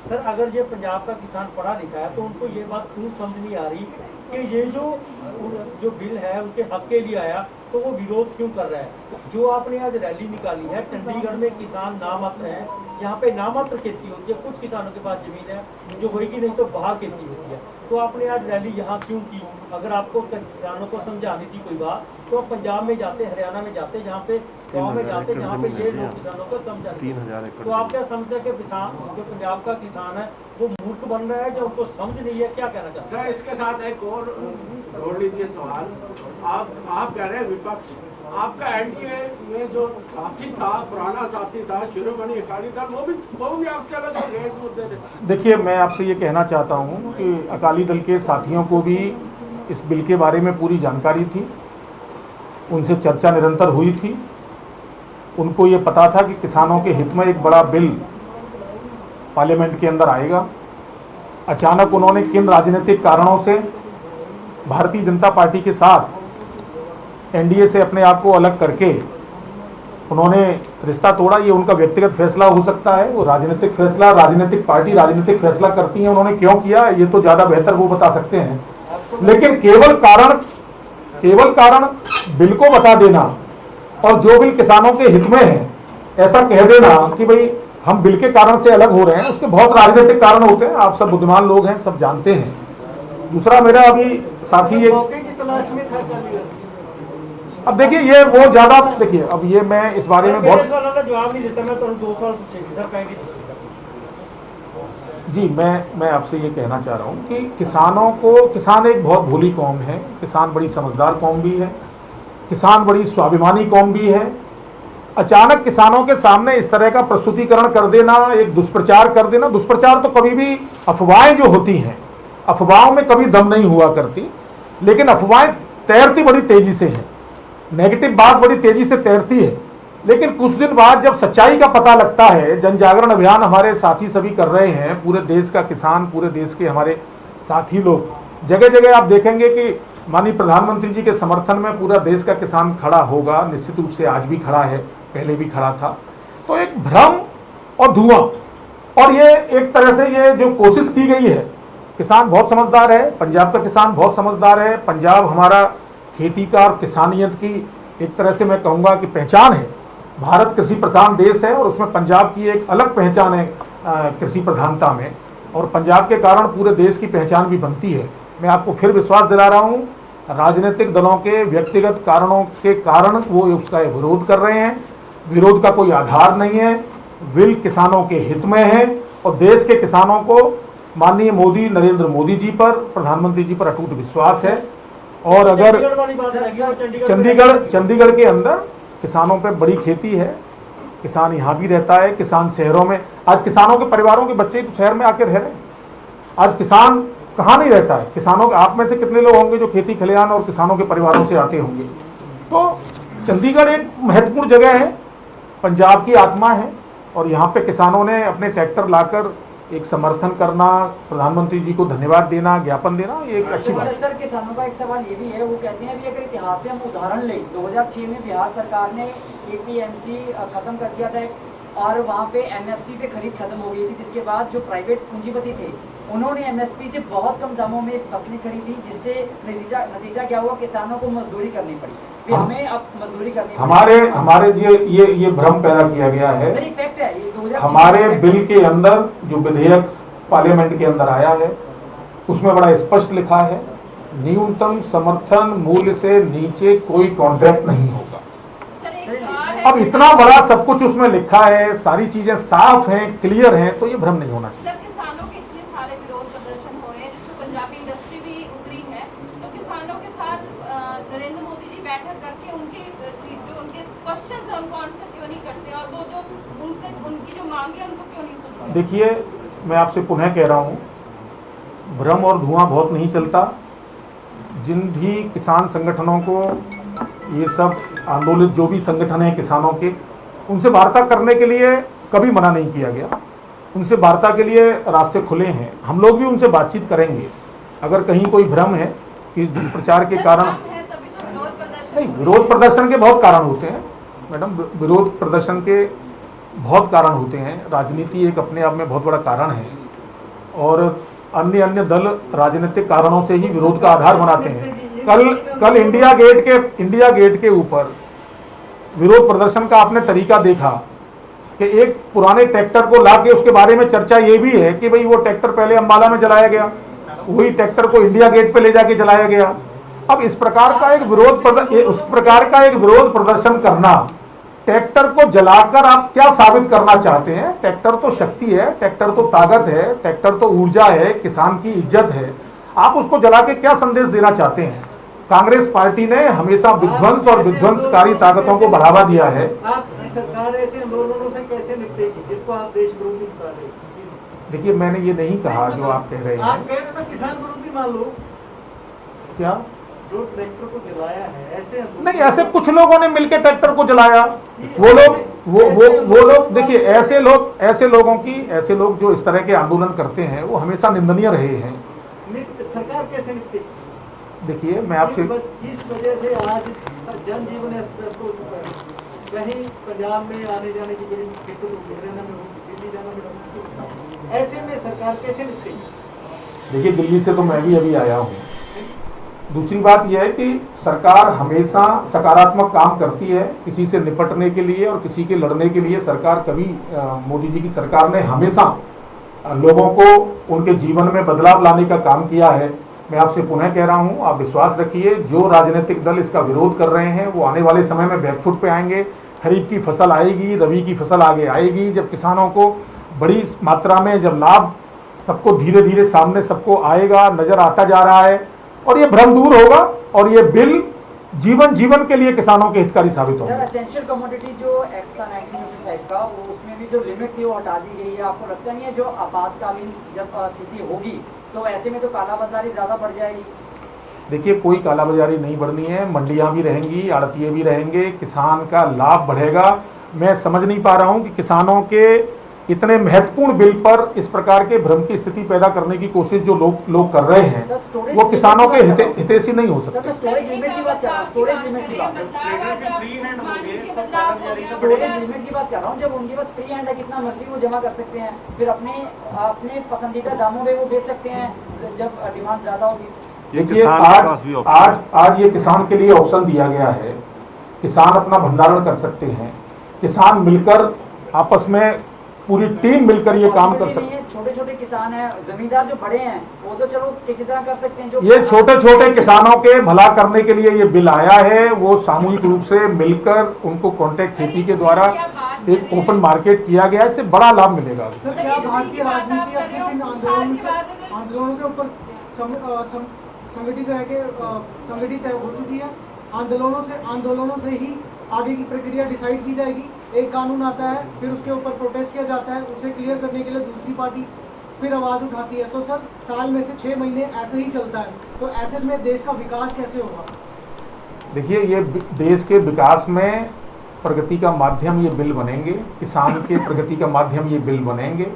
सर, अगर ये पंजाब का किसान पढ़ा लिखा है तो उनको ये बात क्यों समझ नहीं आ रही कि ये जो बिल है उनके हक के लिए आया तो वो विरोध क्यों कर रहा है? जो आपने आज रैली निकाली है, चंडीगढ़ में किसान नामात्र हैं, यहाँ पे नामात्र खेती होती है, कुछ किसानों के पास जमीन है जो होगी, नहीं तो बाहर खेती होती है। तो आपने आज रैली यहाँ क्यों की? अगर आपको किसानों को समझानी थी कोई बात तो आप पंजाब में जाते, हरियाणा में जाते, जहाँ पे गाँव में जाते, जहाँ पे ये लोग किसानों को समझाते। तो आप क्या समझते हैं कि किसान, जो पंजाब का किसान है वो मूर्ख बन रहा है, जो उनको समझ नहीं है? क्या कहना चाहते हैं? सर, इसके साथ एक और जोड़ लीजिए सवाल। आप कह रहे हैं विपक्ष, आपका एनडीए में जो साथी था, पुराना साथी था, शिरोमणि अकाली दल, वो भी आपसे अलग हो गए इस मुद्दे पे। देखिए, मैं आपसे ये कहना चाहता हूँ कि अकाली दल के साथियों को भी इस बिल के बारे में पूरी जानकारी थी, उनसे चर्चा निरंतर हुई थी, उनको ये पता था कि किसानों के हित में एक बड़ा बिल पार्लियामेंट के अंदर आएगा। अचानक उन्होंने किन राजनीतिक कारणों से भारतीय जनता पार्टी के साथ एनडीए से अपने आप को अलग करके उन्होंने रिश्ता तोड़ा, ये उनका व्यक्तिगत फैसला हो सकता है। वो राजनीतिक फैसला, राजनीतिक पार्टी राजनीतिक फैसला करती है, उन्होंने क्यों किया ये तो ज़्यादा बेहतर वो बता सकते हैं। लेकिन केवल कारण बिल को बता देना और जो बिल किसानों के हित में है ऐसा कह देना कि भाई हम बिल के कारण से अलग हो रहे हैं, उसके बहुत राजनीतिक कारण होते हैं। आप सब बुद्धिमान लोग हैं, सब जानते हैं। दूसरा, मेरा अभी साथी ये अब देखिए, ये वो ज्यादा देखिए, अब ये मैं इस बारे में बहुत जवाब नहीं देता, मैं तो 2 साल पूछेगी सर कहेंगे जी। मैं आपसे ये कहना चाह रहा हूँ कि किसान एक बहुत भोली कौम है, किसान बड़ी समझदार कौम भी है। किसान बड़ी स्वाभिमानी कौम भी है। अचानक किसानों के सामने इस तरह का प्रस्तुतिकरण कर देना, एक दुष्प्रचार कर देना। दुष्प्रचार तो कभी भी, अफवाहें जो होती हैं, अफवाहों में कभी दम नहीं हुआ करती, लेकिन अफवाहें तैरती बड़ी तेजी से है, नेगेटिव बात बड़ी तेजी से तैरती है। लेकिन कुछ दिन बाद जब सच्चाई का पता लगता है, जन जागरण अभियान हमारे साथी सभी कर रहे हैं, पूरे देश का किसान, पूरे देश के हमारे साथी लोग, जगह जगह आप देखेंगे कि माननीय प्रधानमंत्री जी के समर्थन में पूरा देश का किसान खड़ा होगा। निश्चित रूप से आज भी खड़ा है, पहले भी खड़ा था। तो एक भ्रम और धुआं, और ये एक तरह से ये जो कोशिश की गई है, किसान बहुत समझदार है, पंजाब का किसान बहुत समझदार है। पंजाब हमारा खेती का और किसानियत की एक तरह से मैं कहूँगा कि पहचान है। भारत कृषि प्रधान देश है और उसमें पंजाब की एक अलग पहचान है कृषि प्रधानता में, और पंजाब के कारण पूरे देश की पहचान भी बनती है। मैं आपको फिर विश्वास दिला रहा हूँ, राजनीतिक दलों के व्यक्तिगत कारणों के कारण वो उसका विरोध कर रहे हैं। विरोध का कोई आधार नहीं है, बिल किसानों के हित में है, और देश के किसानों को माननीय मोदी, नरेंद्र मोदी जी पर, प्रधानमंत्री जी पर अटूट विश्वास है। और अगर चंडीगढ़ के अंदर किसानों पे बड़ी खेती है, किसान यहाँ भी रहता है, किसान शहरों में, आज किसानों के परिवारों के बच्चे तो शहर में आके रह रहे हैं। आज किसान कहाँ नहीं रहता है, किसानों के, आप में से कितने लोग होंगे जो खेती खलिहान और किसानों के परिवारों से आते होंगे। तो चंडीगढ़ एक महत्वपूर्ण जगह है, पंजाब की आत्मा है, और यहाँ पे किसानों ने अपने ट्रैक्टर लाकर एक समर्थन करना, प्रधानमंत्री जी को धन्यवाद देना, ज्ञापन देना, ये एक अच्छी बात है। सर, किसानों का एक सवाल ये भी है, वो कहते हैं अभी अगर इतिहास से हम उदाहरण लें, 2006 में बिहार सरकार ने APMC खत्म कर दिया था और वहाँ पे MSP पे खरीद खत्म हो गई थी, जिसके बाद जो प्राइवेट पूंजीपति थे उन्होंने MSP से बहुत कम दामों में फसलें खरीदी, जिससे नतीजा क्या हुआ, किसानों को मजदूरी करनी पड़ी। हमें अब मजदूरी करनी हमारे ये भ्रम पैदा किया गया है। इफेक्ट है ये हमारे बिल के अंदर जो विधेयक पार्लियामेंट के अंदर आया है उसमें बड़ा स्पष्ट लिखा है, न्यूनतम समर्थन मूल्य से नीचे कोई कॉन्ट्रैक्ट नहीं होगा। अब इतना बड़ा सब कुछ उसमें लिखा है, सारी चीजें साफ हैं, क्लियर हैं, तो ये भ्रम नहीं होना चाहिए। किसानों के इतने सारे विरोध प्रदर्शन हो रहे हैं, जिसमें पंजाबी इंडस्ट्री भी उतरी है, तो किसानों के साथ नरेंद्र मोदी जी बैठक करके उनके जो उनके क्वेश्चन है उनको आंसर क्यों नहीं करते, और वो जो उनकी जो मांगे हैं उनको क्यों नहीं सुन रहे? देखिए, मैं आपसे पुनः कह रहा हूँ, भ्रम और धुआं बहुत नहीं चलता। जिन भी किसान संगठनों को, ये सब आंदोलित जो भी संगठन हैं किसानों के, उनसे वार्ता करने के लिए कभी मना नहीं किया गया। उनसे वार्ता के लिए रास्ते खुले हैं, हम लोग भी उनसे बातचीत करेंगे। अगर कहीं कोई भ्रम है कि दुष्प्रचार के कारण, नहीं, विरोध प्रदर्शन के बहुत कारण होते हैं मैडम, विरोध प्रदर्शन के बहुत कारण होते हैं। राजनीति एक अपने आप में बहुत बड़ा कारण है, और अन्य दल राजनीतिक कारणों से ही विरोध का आधार बनाते हैं। कल इंडिया गेट के ऊपर विरोध प्रदर्शन का आपने तरीका देखा कि एक पुराने ट्रैक्टर को लाके उसके बारे में चर्चा ये भी है कि भाई वो ट्रैक्टर पहले अंबाला में जलाया गया, वही ट्रैक्टर को इंडिया गेट पे ले जाके जलाया गया। अब इस प्रकार का एक विरोध प्रदर्शन करना, ट्रैक्टर को जलाकर आप क्या साबित करना चाहते हैं? ट्रैक्टर तो शक्ति है, ट्रैक्टर तो ताकत है, ट्रैक्टर तो ऊर्जा है, किसान की इज्जत है। आप उसको जला के क्या संदेश देना चाहते हैं? कांग्रेस पार्टी ने हमेशा विध्वंस और विध्वंसकारी ताकतों को बढ़ावा दिया है। सरकार ऐसे आंदोलनों से कैसे निपटेगी जिसको आप देश विरोधी बता रहे हैं? देखिए, मैंने ये नहीं कहा जो आप कह रहे हैं। आप कह रहे हैं किसान विरोधी मान लो, क्या जो ट्रैक्टर को जलाया है, ऐसे नहीं, ऐसे कुछ लोगों ने मिलकर ट्रैक्टर को जलाया। वो लोग देखिए, ऐसे लोग जो इस तरह के आंदोलन करते हैं वो हमेशा निंदनीय रहे हैं। सरकार कैसे निपटेगी? देखिए, मैं आपसे, इस वजह से आज जनजीवन अस्त हो चुका है। कहीं पंजाब में आने जाने की बड़ी दिक्कत होगी, हरियाणा में होगी, दिल्ली जाना में, ऐसे में सरकार कैसे निपटेगी? देखिए, दिल्ली से तो मैं भी अभी आया हूँ। दूसरी बात यह है कि सरकार हमेशा सकारात्मक काम करती है, किसी से निपटने के लिए और किसी के लड़ने के लिए। सरकार कभी, मोदी जी की सरकार ने हमेशा लोगों को उनके जीवन में बदलाव लाने का काम किया है। मैं आपसे पुनः कह रहा हूं, आप विश्वास रखिए, जो राजनीतिक दल इसका विरोध कर रहे हैं वो आने वाले समय में बैकफुट पे आएंगे। खरीफ की फसल आएगी, रबी की फसल आगे आएगी, जब किसानों को बड़ी मात्रा में जब लाभ सबको धीरे धीरे सामने सबको आएगा, नजर आता जा रहा है, और ये भ्रम दूर होगा और ये बिल जीवन के लिए किसानों के हितकारी साबित सर, होंगे। एसेंशियल कमोडिटी जो एक्ट था 1955 का, उसमें भी जो लिमिट थी वो हटा दी गई है। आपको लगता नहीं है जो आपातकालीन जब स्थिति होगी तो ऐसे में तो कालाबाजारी ज्यादा बढ़ जाएगी? देखिए, कोई कालाबाजारी नहीं बढ़नी है, मंडियां भी रहेंगी, आड़तिये भी रहेंगे, किसान का लाभ बढ़ेगा। मैं समझ नहीं पा रहा हूं कि किसानों के इतने महत्वपूर्ण बिल पर इस प्रकार के भ्रम की स्थिति पैदा करने की कोशिश जो लोग कर रहे हैं वो किसानों के हितैषी नहीं हो सकते। स्टोरेज लिमिट की बात कर रहा हूँ, स्टोरेज लिमिट की बात कर रहा हूँ। जब उनके पास फ्री हैंड है, कितना मर्जी वो जमा कर सकते हैं, फिर अपने पसंदीदा दामों में वो बेच सकते हैं जब डिमांड ज्यादा होगी। देखिए, आज ये किसान के लिए ऑप्शन दिया गया है, किसान अपना भंडारण कर सकते हैं, किसान मिलकर आपस में पूरी टीम मिलकर ये काम कर सकते हैं। छोटे छोटे किसान हैं, जमींदार जो बड़े हैं वो तो चलो किसी तरह कर सकते हैं। जो ये छोटे छोटे किसानों के भला करने के लिए ये बिल आया है, वो सामूहिक रूप से मिलकर उनको कॉन्ट्रैक्ट खेती के द्वारा एक ओपन मार्केट किया गया है, इससे बड़ा लाभ मिलेगा। सर, क्या भारतीय राजनीति अब सिर्फ इन आंदोलनों के ऊपर संगठित हो चुकी है? आंदोलनों से ही आगे की प्रक्रिया डिसाइड की जाएगी। एक कानून आता है, फिर उसके ऊपर प्रोटेस्ट किया जाता है, उसे क्लियर करने के लिए दूसरी पार्टी फिर आवाज उठाती है। तो सर, साल में से 6 महीने ऐसे ही चलता है, तो ऐसे में देश का विकास कैसे होगा? देखिए, ये देश के विकास में प्रगति का माध्यम ये बिल बनेंगे, किसान के प्रगति का माध्यम ये बिल बनेंगे,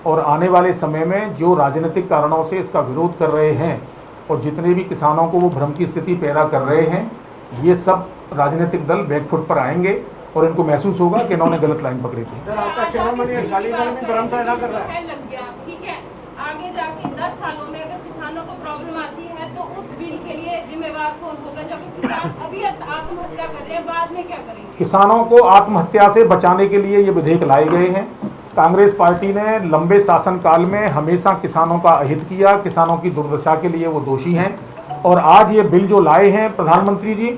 और आने वाले समय में जो राजनीतिक कारणों से इसका विरोध कर रहे हैं और जितने भी किसानों को वो भ्रम की स्थिति पैदा कर रहे हैं, ये सब राजनीतिक दल बैकफुट पर आएंगे और इनको महसूस होगा कि इन्होंने गलत लाइन पकड़ी थी। सर, आपका शिरोमणि अकाली दल में भ्रम पैदा कर रहा है। लग गया, ठीक है, आगे जाके 10 सालों में अगर किसानों को प्रॉब्लम आती है तो उस बिल के लिए जिम्मेवार कौन होगा? जबकि किसान अभी आत्महत्या कर रहे हैं, बाद में क्या करेंगे? किसानों को आत्महत्या से बचाने के लिए ये विधेयक लाए गए हैं। कांग्रेस पार्टी ने लंबे शासनकाल में हमेशा किसानों का अहित किया, किसानों की दुर्दशा के लिए वो दोषी हैं, और आज ये बिल जो लाए हैं प्रधानमंत्री जी,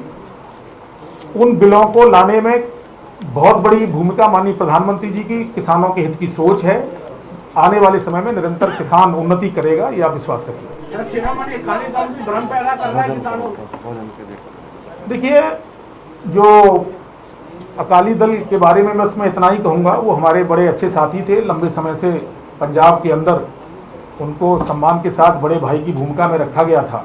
उन बिलों को लाने में बहुत बड़ी भूमिका माननीय प्रधानमंत्री जी की किसानों के हित की सोच है। आने वाले समय में निरंतर किसान उन्नति करेगा, ये आप विश्वास रखिए। सर, शिरोमणि अकाली दल में भ्रम पैदा कर रहा है किसानों को। देखिए, जो अकाली दल के बारे में मैं उसमें इतना ही कहूँगा, वो हमारे बड़े अच्छे साथी थे, लंबे समय से पंजाब के अंदर उनको सम्मान के साथ बड़े भाई की भूमिका में रखा गया था।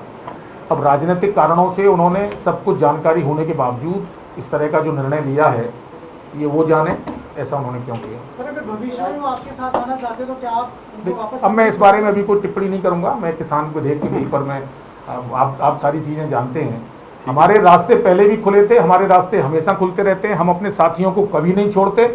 अब राजनीतिक कारणों से उन्होंने सब कुछ जानकारी होने के बावजूद इस तरह का जो निर्णय लिया है, ये वो जाने ऐसा उन्होंने क्यों किया। सर, अगर भविष्य में वो आपके साथ आना चाहते तो क्या आप उनको वापस? अब मैं इस बारे में अभी कोई टिप्पणी नहीं करूँगा। मैं किसान विधेयक के बिल पर मैं आप सारी चीज़ें जानते हैं। हमारे रास्ते पहले भी खुले थे, हमारे रास्ते हमेशा खुलते रहते हैं, हम अपने साथियों को कभी नहीं छोड़ते।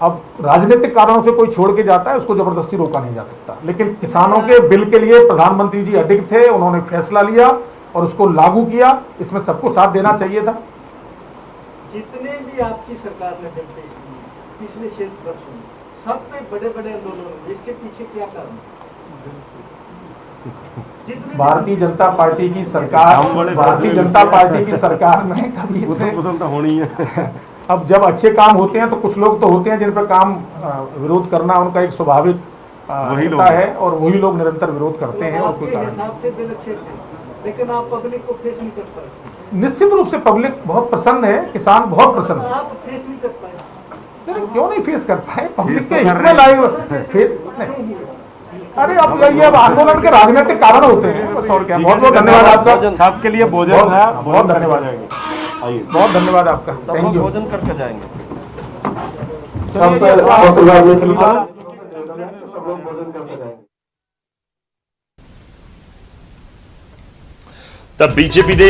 अब राजनीतिक कारणों से कोई छोड़ के जाता है, उसको जबरदस्ती रोका नहीं जा सकता, लेकिन किसानों के बिल के लिए प्रधानमंत्री जी अडिग थे, उन्होंने फैसला लिया और उसको लागू किया, इसमें सबको साथ देना चाहिए था। जितने भी आपकी सरकार ने बिल पेश किए पिछले 6 वर्षों में, सब पे बड़े बड़े आंदोलन, इसके पीछे क्या कारण? भारतीय जनता पार्टी की सरकार में कभी होनी है। अब जब अच्छे काम होते हैं तो कुछ लोग तो होते हैं जिन पर काम विरोध करना उनका एक स्वाभाविक होता है, और वही लोग निरंतर विरोध करते हैं। और कोई कारण हिसाब से बिल अच्छे थे, लेकिन आप पब्लिक को फेस नहीं कर पाए। निश्चित रूप से पब्लिक बहुत प्रसन्न है, किसान बहुत प्रसन्न है। आप फेस नहीं कर पाए। क्यों नहीं फेस कर पाए? पब्लिक के हित में लाए। अरे अब ये आंदोलन के राजनीतिक कारण होते हैं, बस और क्या। बहुत बहुत धन्यवाद आपका, सबके लिए भोजन है। बहुत धन्यवाद, बहुत धन्यवाद आपका, थैंक यू। भोजन करके जाएंगे। सब लोग भोजन करके जाएंगे। ਤਾਂ ਬੀਜੇਪੀ ਦੇ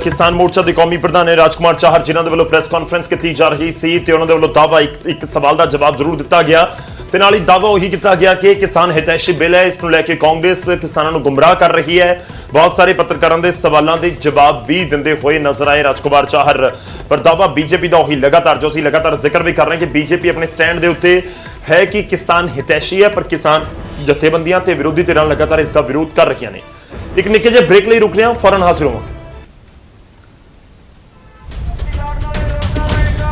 ਕਿਸਾਨ ਮੋਰਚਾ ਦੇ ਕੌਮੀ ਪ੍ਰਧਾਨ ਨੇ ਰਾਜਕੁਮਾਰ ਚਾਹਰ, ਜਿਨ੍ਹਾਂ ਦੇ ਵੱਲੋਂ ਪ੍ਰੈਸ ਕਾਨਫਰੰਸ ਕੀਤੀ ਜਾ ਰਹੀ ਸੀ ਤੇ ਉਹਨਾਂ ਦੇ ਵੱਲੋਂ ਦਾਅਵਾ ਇੱਕ ਸਵਾਲ ਦਾ ਜਵਾਬ ਜ਼ਰੂਰ ਦਿੱਤਾ ਗਿਆ ਤੇ ਨਾਲ ਹੀ ਦਾਅਵਾ ਉਹੀ ਕੀਤਾ ਗਿਆ ਕਿ ਕਿਸਾਨ ਹਿਤੈਸ਼ੀ ਬਿੱਲ ਹੈ, ਇਸ ਨੂੰ ਲੈ ਕੇ ਕਾਂਗਰਸ ਕਿਸਾਨਾਂ ਨੂੰ ਗੁੰਮਰਾਹ ਕਰ ਰਹੀ ਹੈ। ਬਹੁਤ ਸਾਰੇ ਪੱਤਰਕਾਰਾਂ ਦੇ ਸਵਾਲਾਂ ਦੇ ਜਵਾਬ ਵੀ ਦਿੰਦੇ ਹੋਏ ਨਜ਼ਰ ਆਏ ਰਾਜਕੁਮਾਰ ਚਾਹਰ। ਪਰ ਦਾਅਵਾ ਬੀਜੇਪੀ ਦਾ ਉਹੀ ਲਗਾਤਾਰ ਜੋ ਅਸੀਂ ਲਗਾਤਾਰ ਜ਼ਿਕਰ ਵੀ ਕਰ ਰਹੇ ਹਾਂ ਕਿ ਬੀਜੇਪੀ ਆਪਣੇ ਸਟੈਂਡ ਦੇ ਉੱਤੇ ਹੈ ਕਿ ਕਿਸਾਨ ਹਿਤੈਸ਼ੀ ਹੈ, ਪਰ ਕਿਸਾਨ ਜਥੇਬੰਦੀਆਂ ਤੇ ਵਿਰੋਧੀ ਧਿਰਾਂ ਲਗਾਤਾਰ ਇਸ ਦਾ ਵਿਰੋਧ ਕਰ ਰਹੀਆਂ ਨੇ। ਇੱਕ ਨਿੱਕੇ ਜਿਹੇ ਬ੍ਰੇਕ ਲਈ ਰੁਕ ਲਿਆ, ਫੌਰਨ ਹਾਜ਼ਰ ਹੋਵਾਂ।